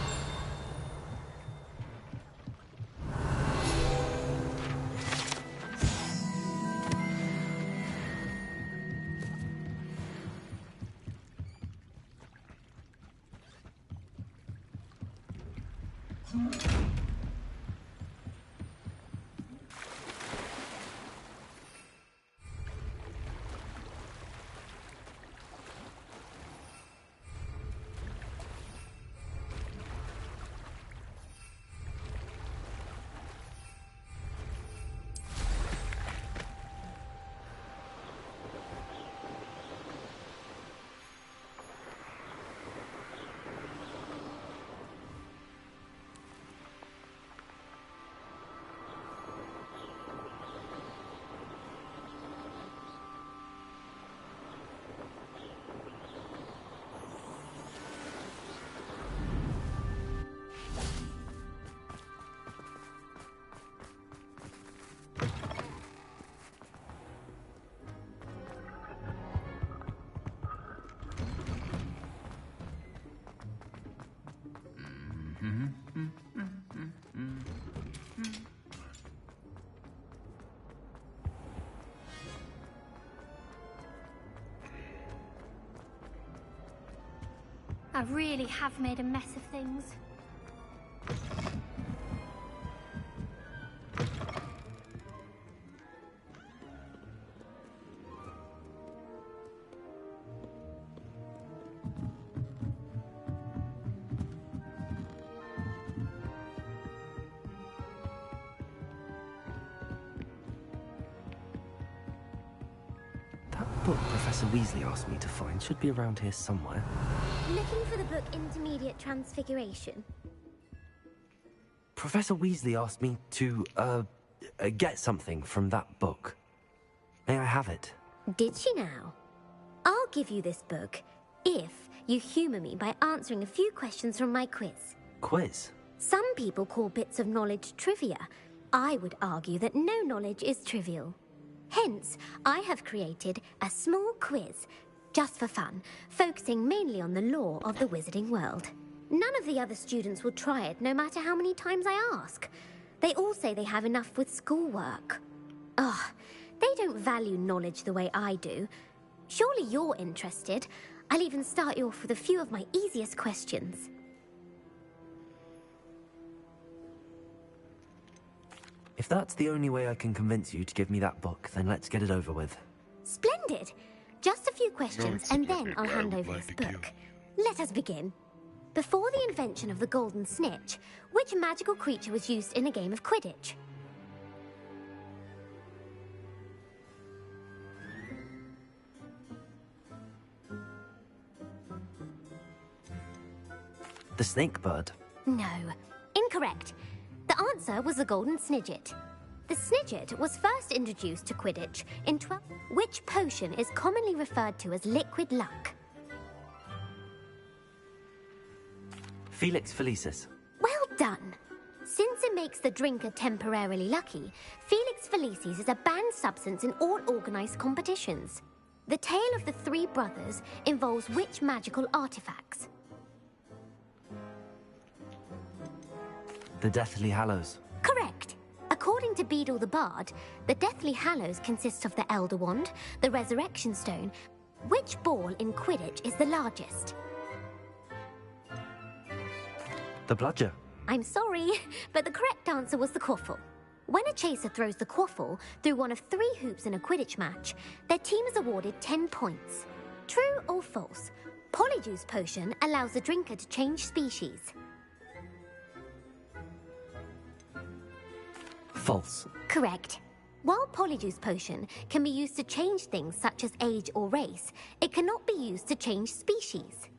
I really have made a mess of things. That book Professor Weasley asked me to find should be around here somewhere. Looking for the book Intermediate Transfiguration? Professor Weasley asked me to, get something from that book. May I have it? Did she now? I'll give you this book if you humour me by answering a few questions from my quiz. Quiz? Some people call bits of knowledge trivia. I would argue that no knowledge is trivial. Hence, I have created a small quiz, just for fun, focusing mainly on the lore of the wizarding world. None of the other students will try it, no matter how many times I ask. They all say they have enough with schoolwork. Ugh, they don't value knowledge the way I do. Surely you're interested. I'll even start you off with a few of my easiest questions. If that's the only way I can convince you to give me that book, then let's get it over with. Splendid! Just a few questions, and then I'll hand over this book. Let us begin. Before the invention of the golden snitch, which magical creature was used in a game of Quidditch? The snake bird. No. Incorrect. The answer was the golden snidget. The snidget was first introduced to Quidditch in Which potion is commonly referred to as liquid luck? Felix Felicis. Well done. Since it makes the drinker temporarily lucky, Felix Felicis is a banned substance in all organised competitions. The tale of the three brothers involves which magical artifacts? The Deathly Hallows. Correct. According to Beedle the Bard, the Deathly Hallows consists of the Elder Wand, the Resurrection Stone. Which ball in Quidditch is the largest? The bludger. I'm sorry, but the correct answer was the quaffle. When a chaser throws the quaffle through one of 3 hoops in a Quidditch match, their team is awarded 10 points. True or false? Polyjuice potion allows the drinker to change species. False. Correct. While Polyjuice Potion can be used to change things such as age or race, it cannot be used to change species.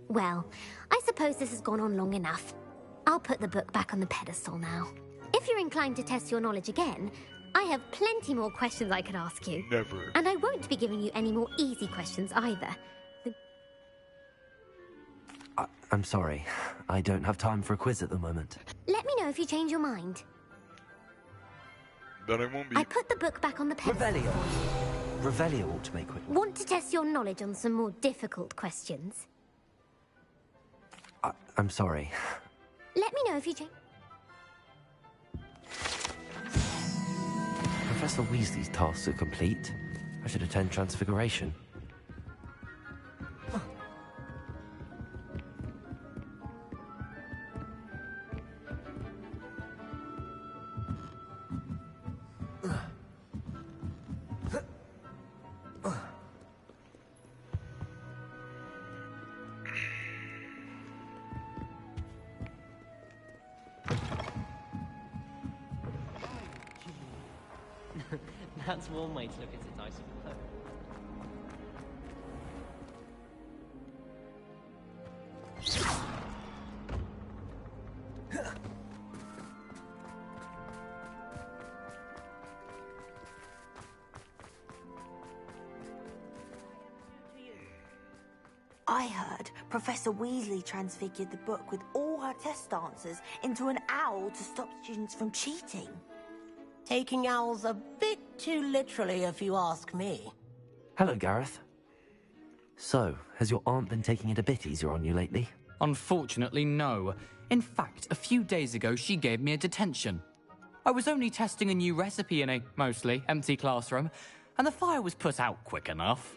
Well, I suppose this has gone on long enough. I'll put the book back on the pedestal now. If you're inclined to test your knowledge again, I have plenty more questions I could ask you. Never. And I won't be giving you any more easy questions either. I'm sorry. I don't have time for a quiz at the moment. Let me know if you change your mind. Then I won't be. I put the book back on the pedestal. Revelio. Revelio ought to make quick. Want to test your knowledge on some more difficult questions? I'm sorry. Let me know if you change. Professor Weasley's tasks are complete. I should attend Transfiguration. That's one way to look at it, I suppose. I heard Professor Weasley transfigured the book with all her test answers into an owl to stop students from cheating. Taking owls a bit too literally, if you ask me. Hello, Gareth. So, has your aunt been taking it a bit easier on you lately? Unfortunately, no. In fact, a few days ago, she gave me a detention. I was only testing a new recipe in a mostly empty classroom, and the fire was put out quick enough.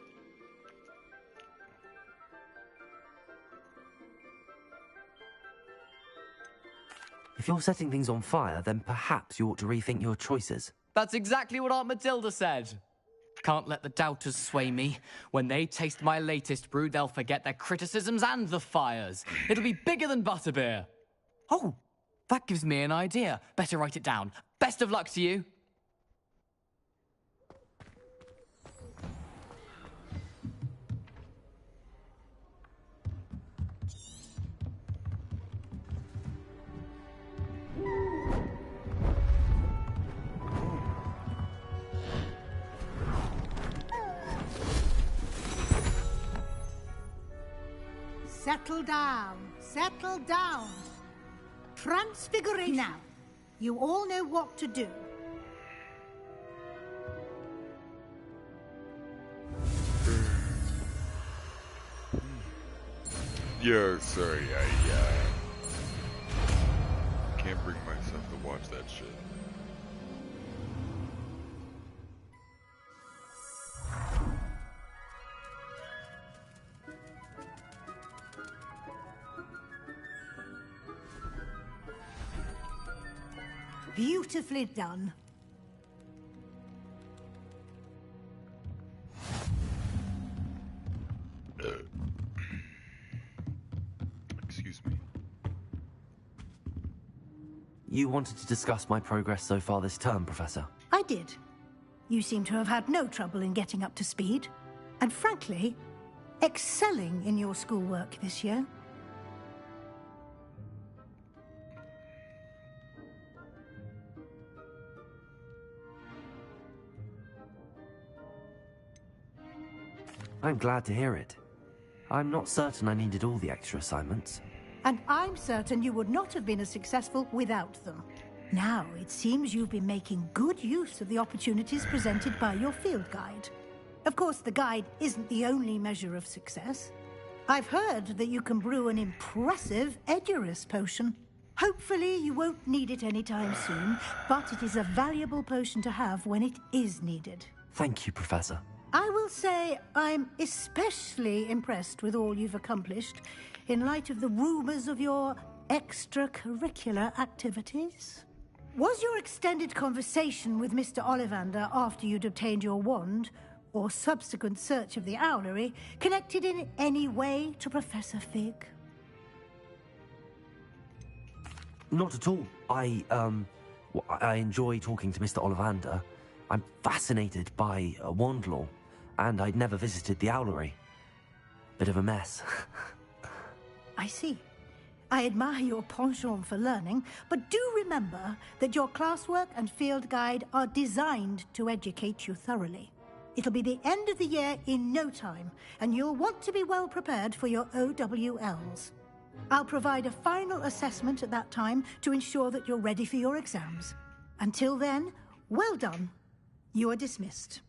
If you're setting things on fire, then perhaps you ought to rethink your choices. That's exactly what Aunt Matilda said. Can't let the doubters sway me. When they taste my latest brew, they'll forget their criticisms and the fires. It'll be bigger than butterbeer. Oh, that gives me an idea. Better write it down. Best of luck to you. Settle down. Settle down. Transfiguration. Now, you all know what to do. Yeah, sorry, I can't bring myself to watch that shit. Beautifully done. Excuse me. You wanted to discuss my progress so far this term, Professor. I did. You seem to have had no trouble in getting up to speed. And frankly, excelling in your schoolwork this year. I'm glad to hear it. I'm not certain I needed all the extra assignments. And I'm certain you would not have been as successful without them. Now, it seems you've been making good use of the opportunities presented by your field guide. Of course, the guide isn't the only measure of success. I've heard that you can brew an impressive Edurus potion. Hopefully, you won't need it anytime soon, but it is a valuable potion to have when it is needed. Thank you, Professor. I will say I'm especially impressed with all you've accomplished in light of the rumors of your extracurricular activities. Was your extended conversation with Mr. Ollivander after you'd obtained your wand, or subsequent search of the owlery, connected in any way to Professor Fig? Not at all. I enjoy talking to Mr. Ollivander. I'm fascinated by Wandlore, and I'd never visited the Owlery. Bit of a mess. I see. I admire your penchant for learning, but do remember that your classwork and field guide are designed to educate you thoroughly. It'll be the end of the year in no time, and you'll want to be well prepared for your OWLs. I'll provide a final assessment at that time to ensure that you're ready for your exams. Until then, well done. You are dismissed.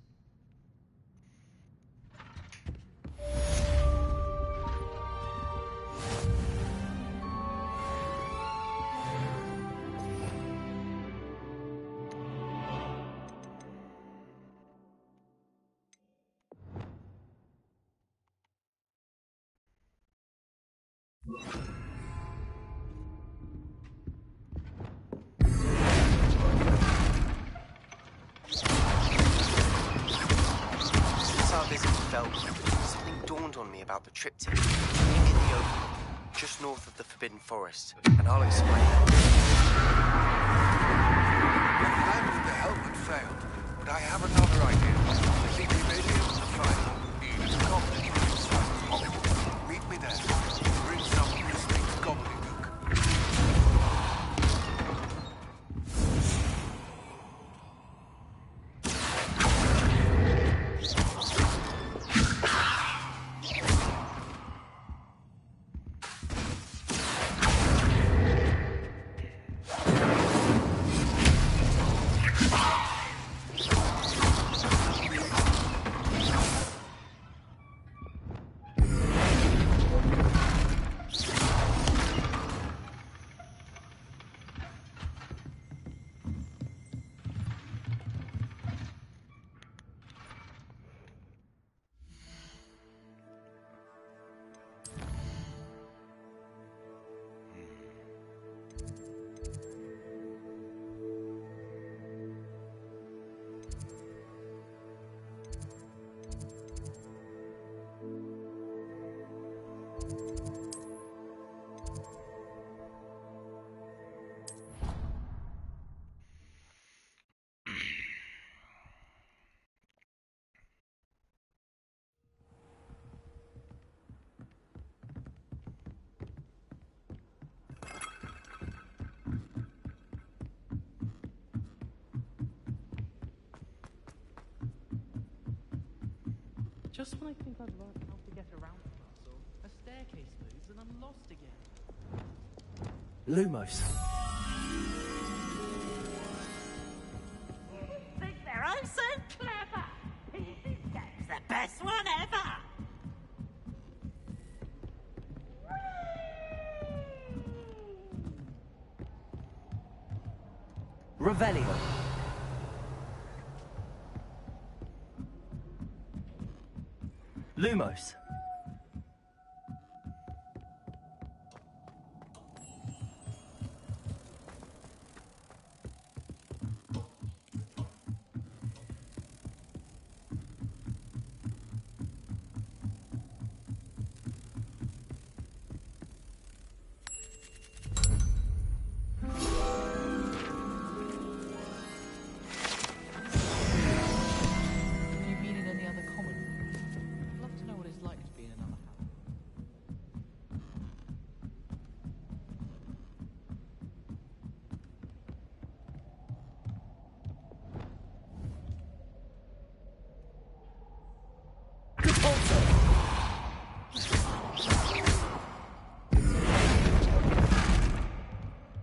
Since our visit to Feldwood, something dawned on me about the triptych in the Overlook, just north of the Forbidden Forest, and I'll explain. The plan with the helmet failed, but I have another idea. I think we may be able to find Eden's goblin inside the hole. Meet me there. Bring some of this thing's gobbledygook. Just when I think I've learned how to get around the castle, a staircase moves and I'm lost again. Lumos. Think they're oh so clever. This game's the best one ever. Revelio. Lumos.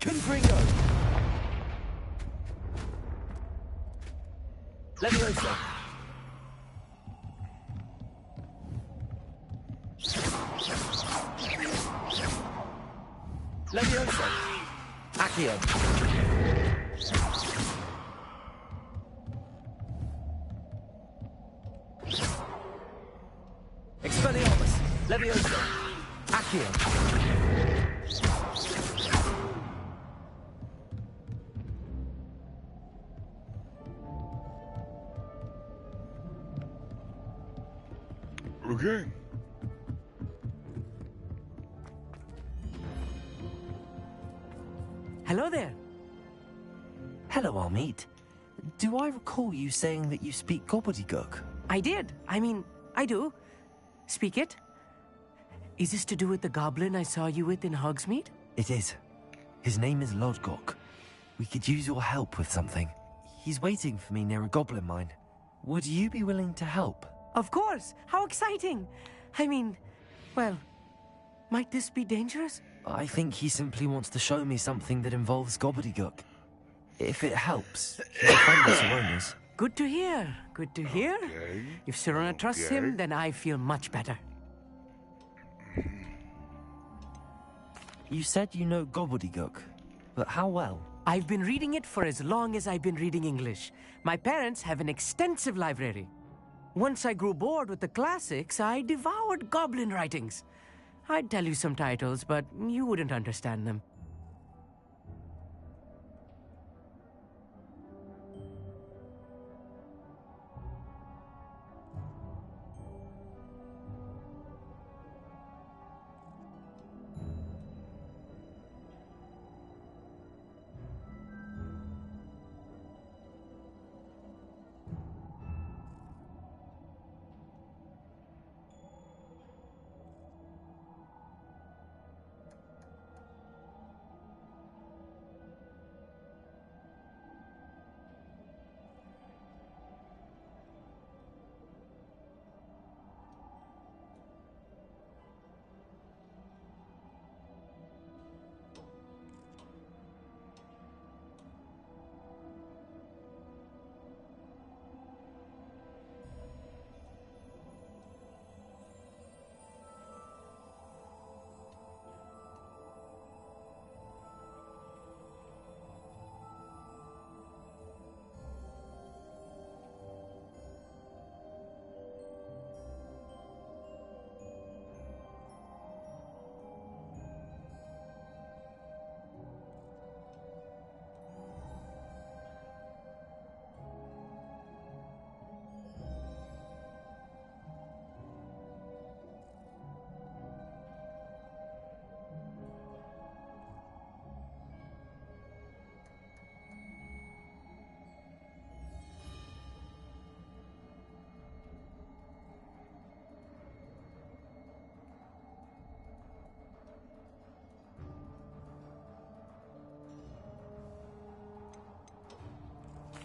Confringo. Levioso. Levioso. Accio. Expelliarmus. Levioso. Accio. Okay. Hello there. Hello, Almeet. Do I recall you saying that you speak gobbledygook? I did. I mean, I do. Speak it. Is this to do with the goblin I saw you with in Hogsmeade? It is. His name is Lodgok. We could use your help with something. He's waiting for me near a goblin mine. Would you be willing to help? Of course! How exciting! I mean, well, might this be dangerous? I think he simply wants to show me something that involves gobbledygook. If it helps, he's a friend of Sirona's. Good to hear. Good to hear. Okay. If Sirona trusts him, then I feel much better. You said you know gobbledygook, but how well? I've been reading it for as long as I've been reading English. My parents have an extensive library. Once I grew bored with the classics, I devoured goblin writings. I'd tell you some titles, but you wouldn't understand them.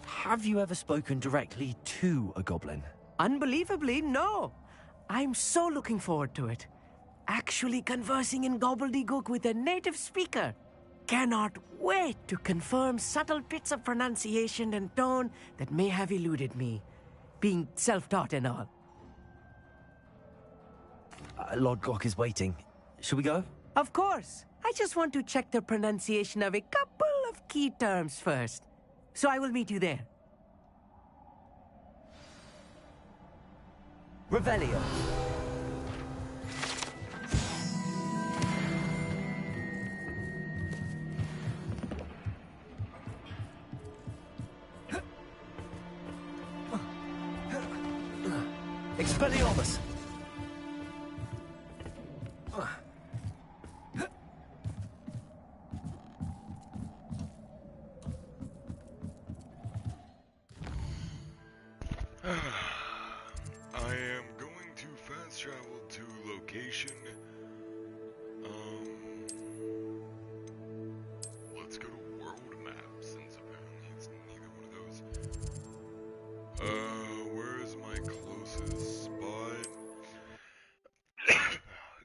Have you ever spoken directly to a goblin? Unbelievably, no. I'm so looking forward to it. Actually conversing in gobbledygook with a native speaker. Cannot wait to confirm subtle bits of pronunciation and tone that may have eluded me, being self-taught and all. Lodgok is waiting. Shall we go? Of course. I just want to check the pronunciation of a couple of key terms first. So I will meet you there. Revelio. Expelliarmus. I am going to fast travel to location. Let's go to world map since apparently it's neither one of those. Where's my closest spot?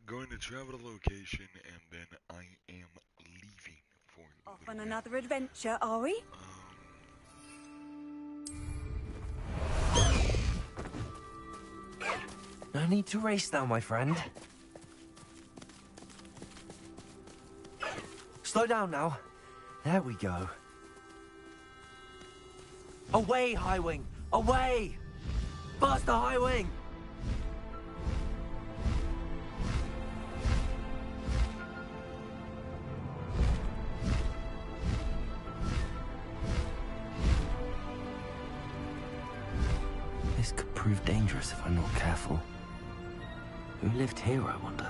Going to travel to location and then I am leaving for Off on another adventure, are we? No need to race now, my friend. Slow down now. There we go. Away, Highwing! Away! Faster, Highwing! This could prove dangerous if I'm not careful. Who lived here, I wonder?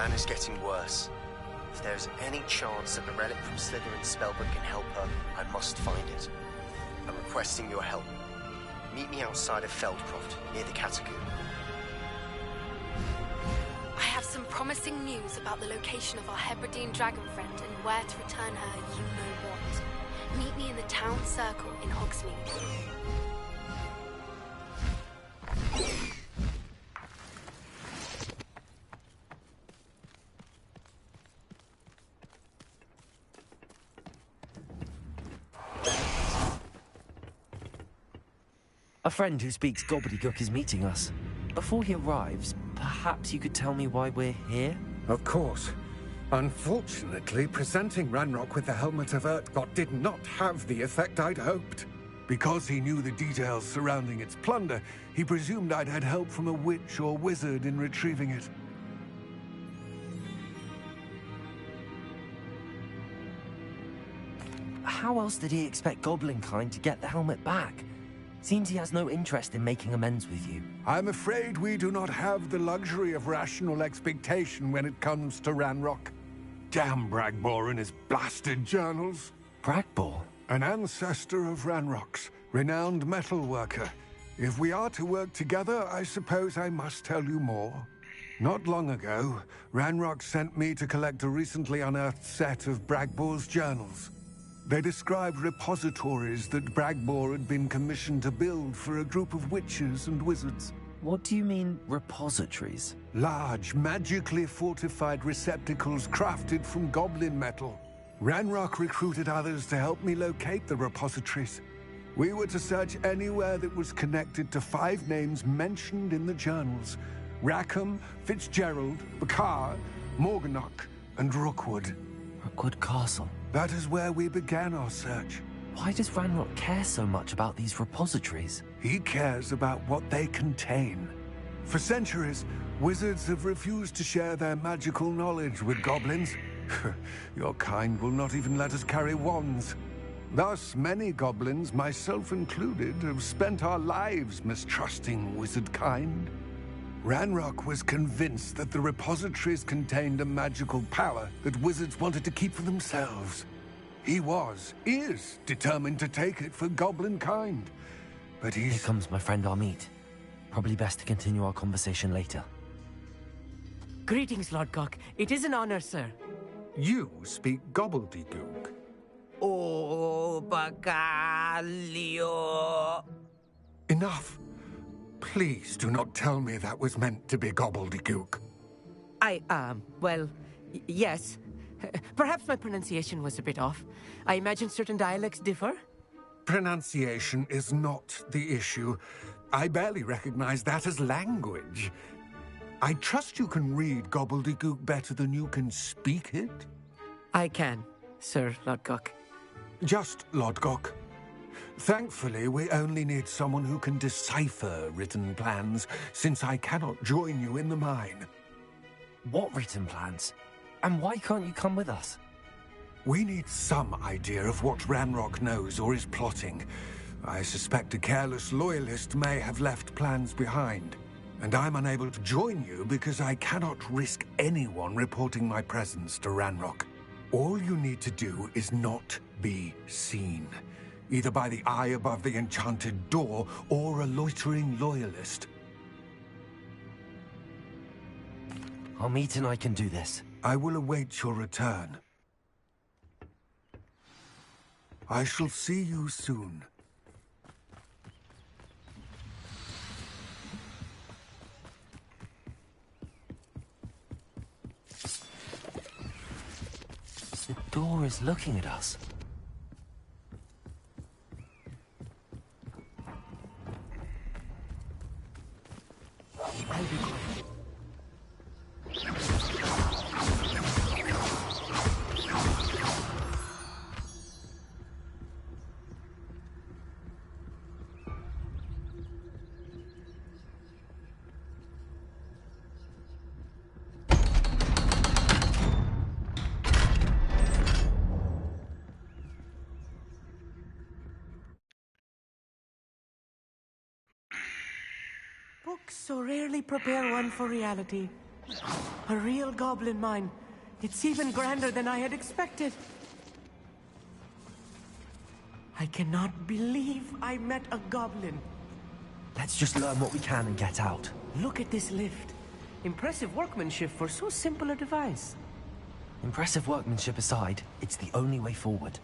Anna's getting worse. If there's any chance that the relic from Slytherin's spellbook can help her, I must find it. I'm requesting your help. Meet me outside of Feldcroft, near the Catacomb. I have some promising news about the location of our Hebridean dragon friend and where to return her you-know-what. Meet me in the town circle in Hogsmeade. A friend who speaks gobbledygook is meeting us. Before he arrives, perhaps you could tell me why we're here? Of course. Unfortunately, presenting Ranrock with the Helmet of Urtkot did not have the effect I'd hoped. Because he knew the details surrounding its plunder, he presumed I'd had help from a witch or wizard in retrieving it. How else did he expect Goblinkind to get the helmet back? Seems he has no interest in making amends with you. I'm afraid we do not have the luxury of rational expectation when it comes to Ranrock. Damn Bragbor and his blasted journals. Bragbor? An ancestor of Ranrock's, renowned metal worker. If we are to work together, I suppose I must tell you more. Not long ago, Ranrock sent me to collect a recently unearthed set of Bragbor's journals. They described repositories that Bragbor had been commissioned to build for a group of witches and wizards. What do you mean, repositories? Large, magically fortified receptacles crafted from goblin metal. Ranrock recruited others to help me locate the repositories. We were to search anywhere that was connected to 5 names mentioned in the journals. Rackham, Fitzgerald, Bakar, Morganach, and Rookwood. Rookwood Castle? That is where we began our search. Why does Ranrock care so much about these repositories? He cares about what they contain. For centuries, wizards have refused to share their magical knowledge with goblins. Your kind will not even let us carry wands. Thus, many goblins, myself included, have spent our lives mistrusting wizard kind. Ranrock was convinced that the repositories contained a magical power that wizards wanted to keep for themselves. He is determined to take it for goblin kind. But Here comes my friend Amit. Probably best to continue our conversation later. Greetings, Lodgok. It is an honor, sir. You speak gobbledygook. Oh, Bagalio. Enough. Please do not tell me that was meant to be gobbledygook. Well, yes. Perhaps my pronunciation was a bit off. I imagine certain dialects differ? Pronunciation is not the issue. I barely recognize that as language. I trust you can read gobbledygook better than you can speak it? I can, Sir Lodgok. Just Lodgok. Thankfully, we only need someone who can decipher written plans, since I cannot join you in the mine. What written plans? And why can't you come with us? We need some idea of what Ranrock knows or is plotting. I suspect a careless loyalist may have left plans behind. And I'm unable to join you because I cannot risk anyone reporting my presence to Ranrock. All you need to do is not be seen. Either by the eye above the enchanted door, or a loitering loyalist. Amit and I can do this. I will await your return. I shall see you soon. The door is looking at us. I'll be quiet. Books so rarely prepare one for reality. A real goblin mine. It's even grander than I had expected. I cannot believe I met a goblin. Let's just learn what we can and get out. Look at this lift. Impressive workmanship for so simple a device. Impressive workmanship aside, it's the only way forward.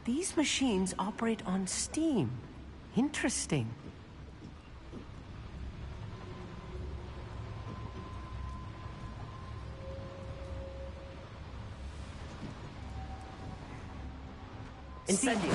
These machines operate on steam. Interesting. Incendio.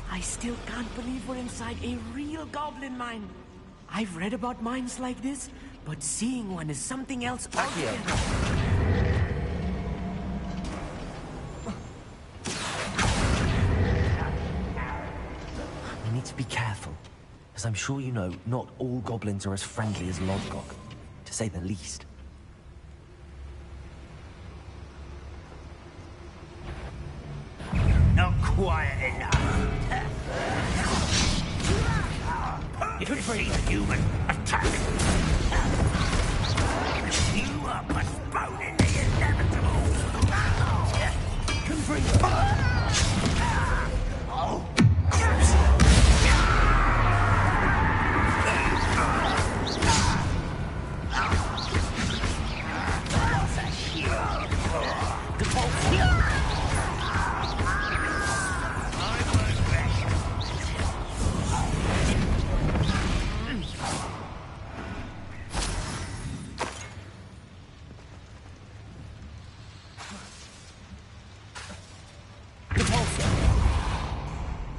I still can't believe we're inside a real goblin mine. I've read about mines like this, but seeing one is something else altogether. We need to be careful. As I'm sure you know, not all goblins are as friendly as Lodgok, to say the least. Not quiet enough. You could see the human attack. You are postponing the inevitable.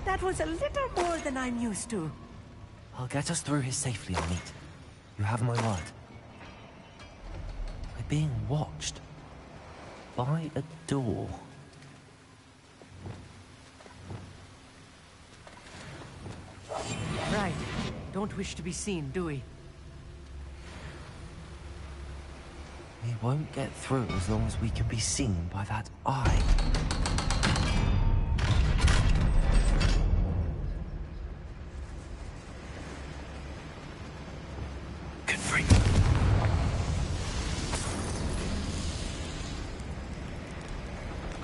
That was a little more than I'm used to. I'll get us through here safely, Amit. You have my word. We're being watched. By a door. Right. Don't wish to be seen, do we? We won't get through as long as we can be seen by that eye.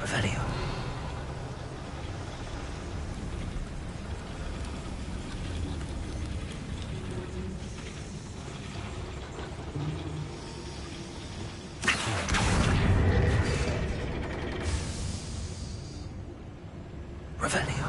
Revelio. Revelio.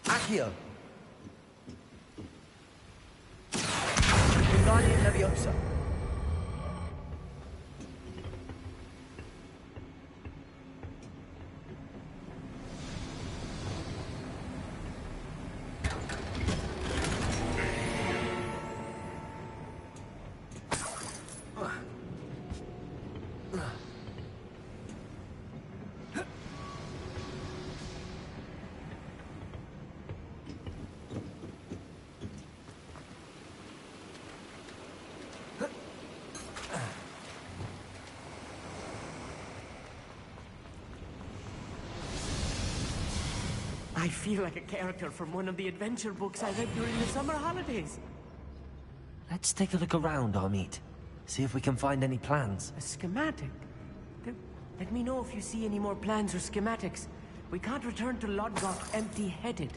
Accio. Wingardium Leviosa. I feel like a character from one of the adventure books I read during the summer holidays. Let's take a look around, Amit. See if we can find any plans. A schematic? Let me know if you see any more plans or schematics. We can't return to Lodgok empty-headed.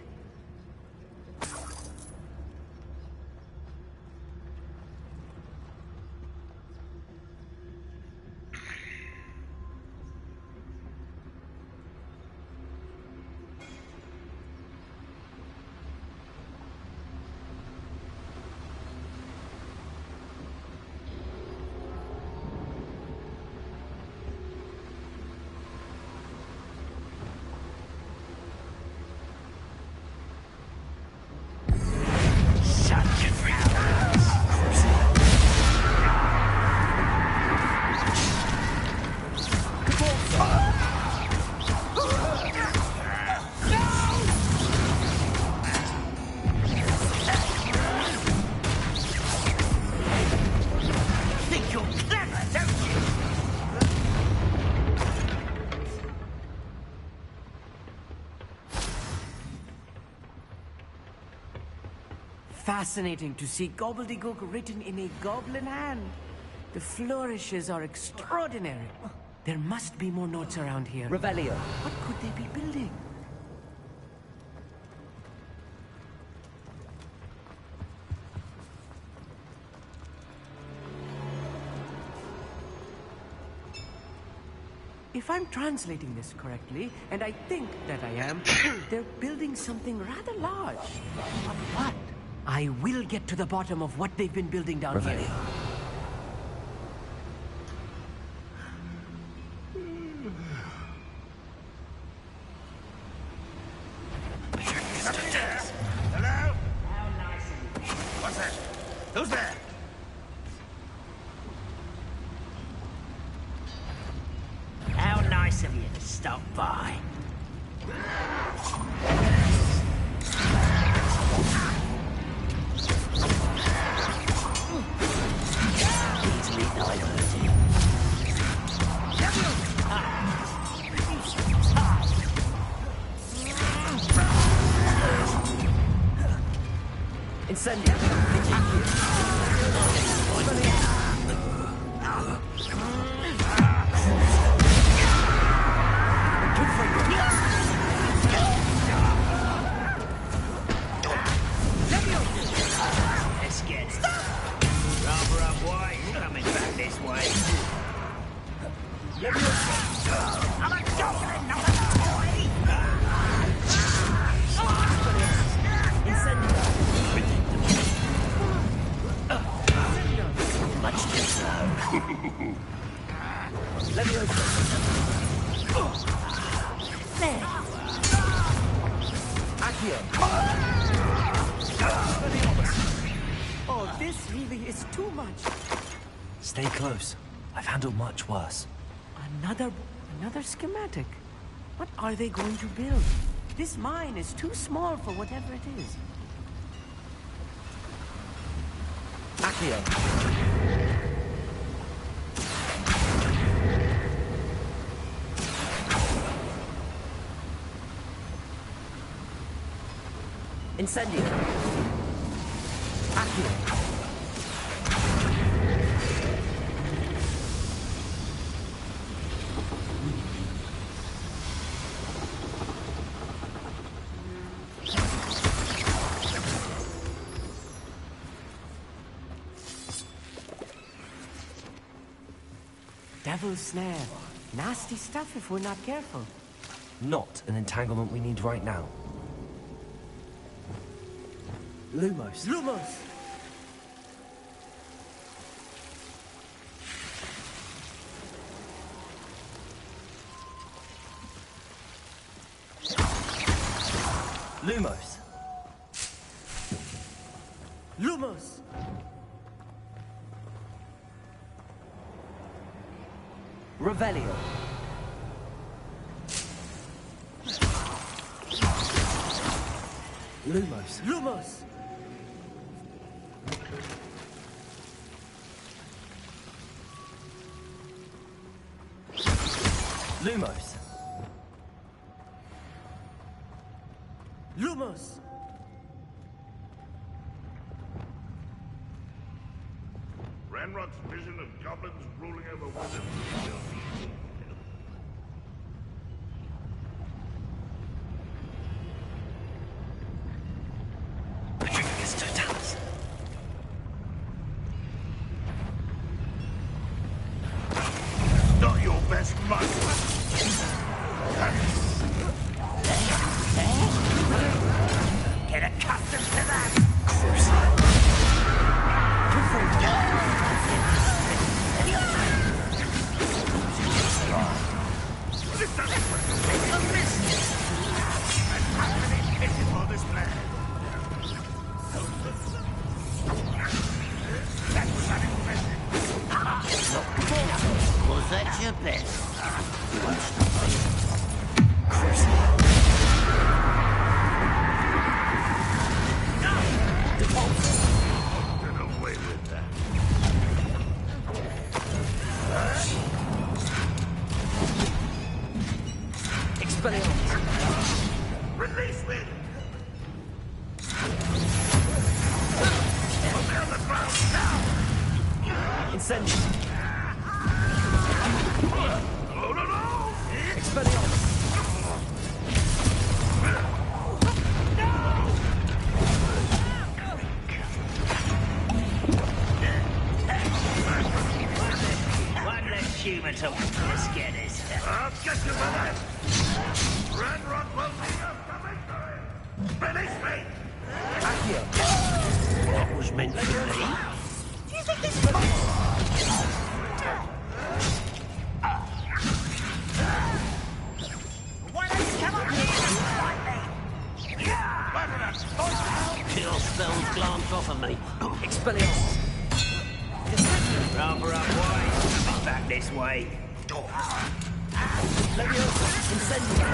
Fascinating to see gobbledygook written in a goblin hand. The flourishes are extraordinary. There must be more notes around here. Revelio. What could they be building? If I'm translating this correctly, and I think that I am, they're building something rather large. But what? I will get to the bottom of what they've been building down here. Hello? What's that? Who's there? How nice of you to stop by. Easily diverted. Incendio. Let's get started. Rather up wide, coming back this way. I'm a goblin, not a boy! Much deserved. There. Oh, this really is too much. Stay close. I've handled much worse. Another schematic. What are they going to build? This mine is too small for whatever it is. Accio. Incendio. Accio. Devil's snare. Nasty stuff if we're not careful. Not an entanglement we need right now. Lumos. Lumos! Lumos. Lumos! Revelio. Lumos. Lumos! Lumos. Lumos! Ranrock's vision of goblins ruling over wizards. Patricius Totalis. Not your best mug. Get accustomed to that! Incendio. Oh, no, no! Expelliarmus. One less human to get us. I'll get you for that! Ranrock will be your victory! Finish me! That was meant for me. Do you think this is why don't you come up here and fight me? Kill spells glance off of me. Expelliarmus. Rather up wide. Coming back this way. Leviosa. Incendio.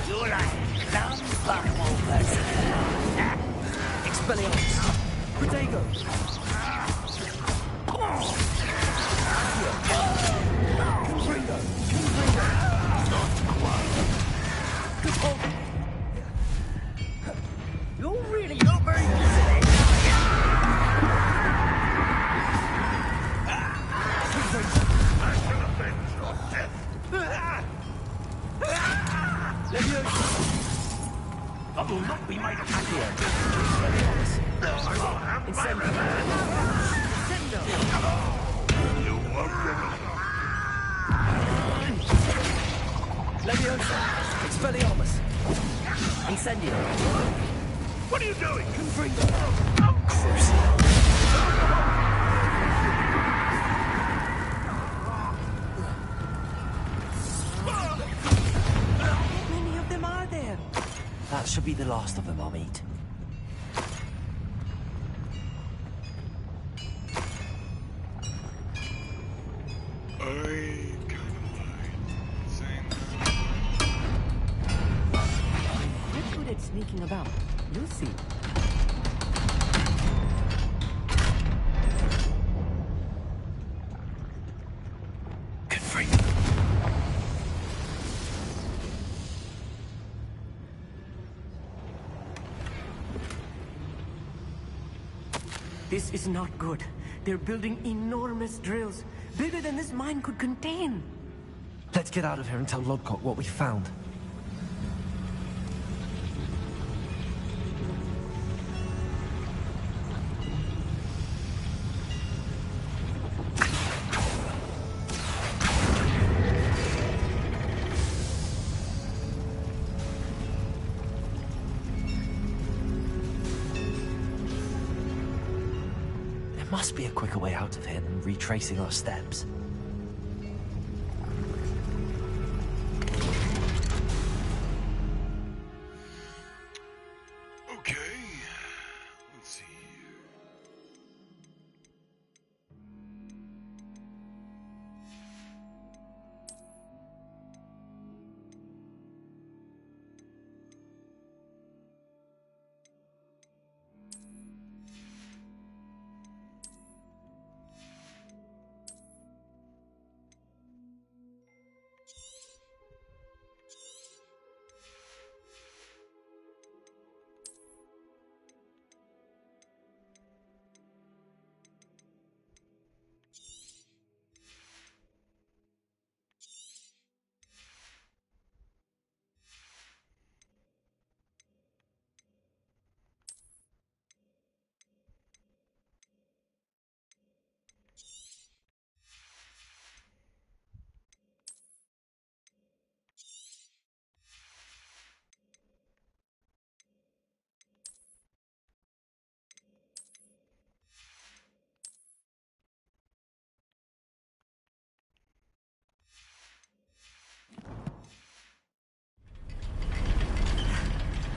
You're like dumb buckwalkers. Expelliarmus. Protego. Confringo. You're really not very good at it. I will not be made a happier. Leviosa. Expelliarmus. Incendio. What are you doing? Confringo. How many of them are there? That should be the last of them I'll meet. I kind of lied saying We're good at sneaking about. You'll see. This is not good. They're building enormous drills, bigger than this mine could contain. Let's get out of here and tell Lodcock what we found. There must be a quicker way out of here than retracing our steps. okay. Let's see here.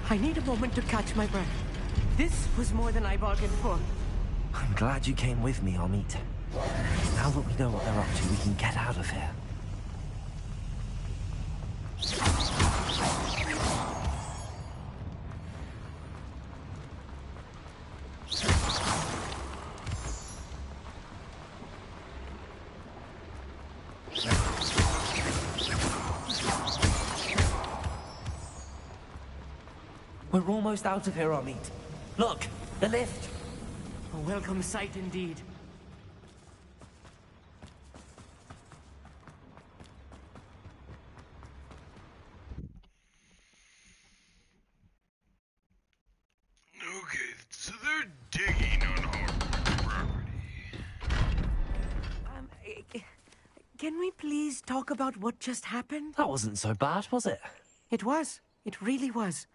I need a moment to catch my breath. This was more than I bargained for. I'm glad you came with me, Amit. Now that we know what they're up to, we can get out of here. We're almost out of here, Amit. Look, the lift. A welcome sight indeed. Okay, so they're digging on Hogwarts property. Can we please talk about what just happened? That wasn't so bad, was it? It was. It really was.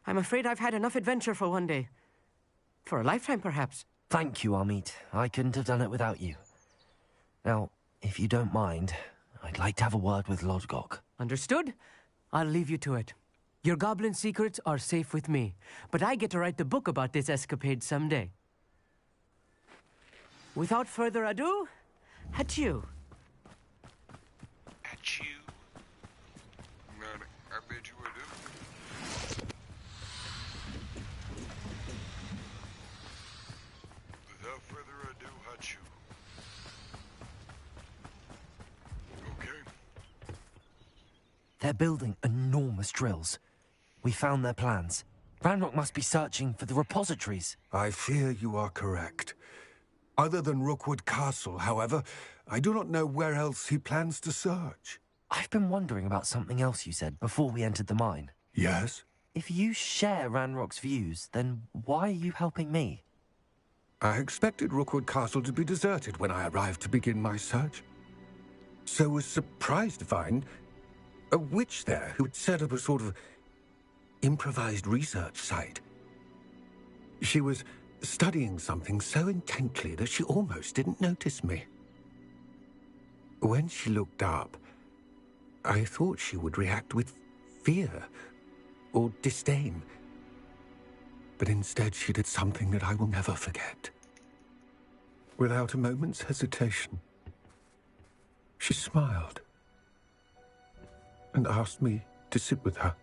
I'm afraid I've had enough adventure for one day. For a lifetime, perhaps. Thank you, Amit. I couldn't have done it without you. Now, if you don't mind, I'd like to have a word with Lodgok. Understood? I'll leave you to it. Your goblin secrets are safe with me, but I get to write the book about this escapade someday. Without further ado, adieu. At you. I bid you adieu. Without further ado, Hachu. Okay. They're building enormous drills. We found their plans. Ranrock must be searching for the repositories. I fear you are correct. Other than Rookwood Castle, however, I do not know where else he plans to search. I've been wondering about something else you said before we entered the mine. Yes? If you share Ranrock's views, then why are you helping me? I expected Rookwood Castle to be deserted when I arrived to begin my search. So was surprised to find a witch there who had set up a sort of improvised research site. She was studying something so intently that she almost didn't notice me. When she looked up, I thought she would react with fear or disdain. But instead she did something that I will never forget. Without a moment's hesitation, she smiled and asked me to sit with her.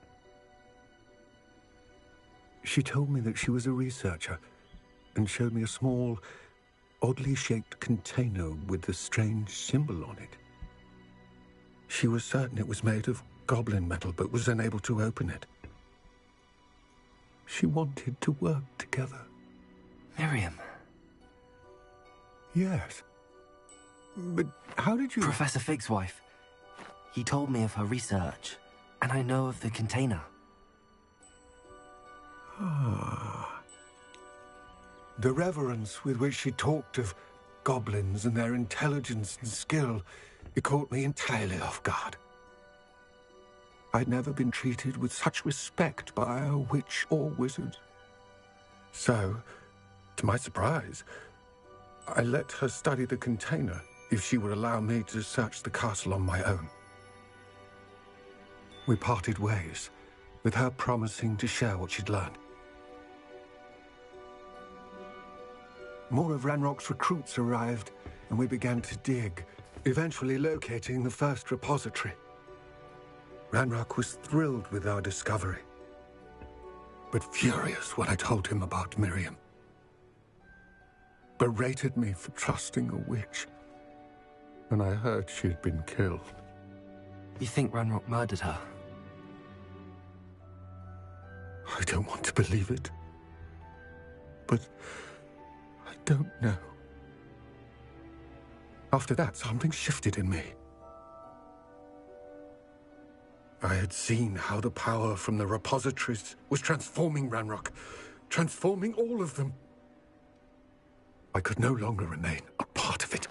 She told me that she was a researcher and showed me a small, oddly shaped container with a strange symbol on it. She was certain it was made of goblin metal, but was unable to open it. She wanted to work together. Miriam. Yes. But how did you... Professor Fig's wife. He told me of her research, and I know of the container. Ah. The reverence with which she talked of goblins and their intelligence and skill, it caught me entirely off guard. I'd never been treated with such respect by a witch or wizard. So, to my surprise, I let her study the container if she would allow me to search the castle on my own. We parted ways, with her promising to share what she'd learned. More of Ranrock's recruits arrived, and we began to dig, eventually locating the first repository. Ranrock was thrilled with our discovery, but furious when I told him about Miriam. Berated me for trusting a witch, and I heard she had been killed. You think Ranrock murdered her? I don't want to believe it, but I don't know. After that, something shifted in me. I had seen how the power from the repositories was transforming Ranrock, transforming all of them. I could no longer remain a part of it.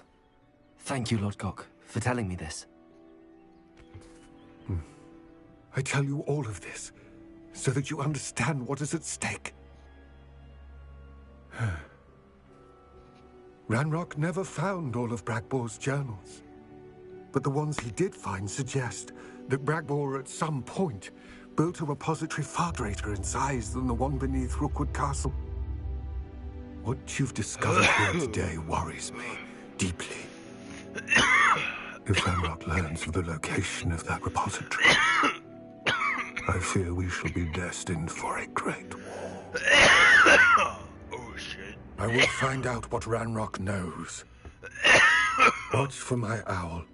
Thank you, Lodgok, for telling me this. I tell you all of this so that you understand what is at stake. Ranrock never found all of Bragbor's journals, but the ones he did find suggest that Bragbor at some point built a repository far greater in size than the one beneath Rookwood Castle. What you've discovered here today worries me deeply. If Ranrock learns of the location of that repository, I fear we shall be destined for a great war. Oh, shit. I will find out what Ranrock knows. Watch for my owl.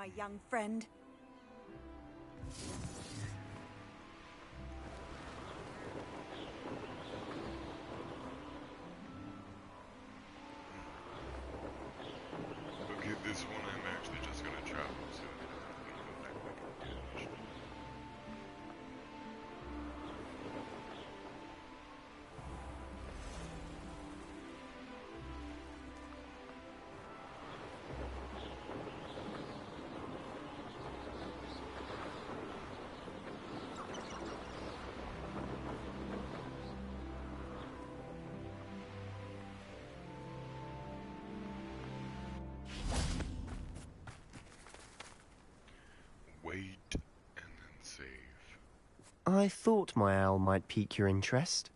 my young friend. Okay, this one I'm actually just gonna travel so it doesn't look like damaged. Wait and then save. I thought my owl might pique your interest.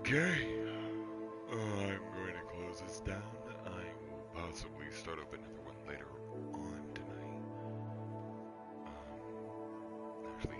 Okay. I'm going to close this down. I will possibly start up another one later on tonight. Actually,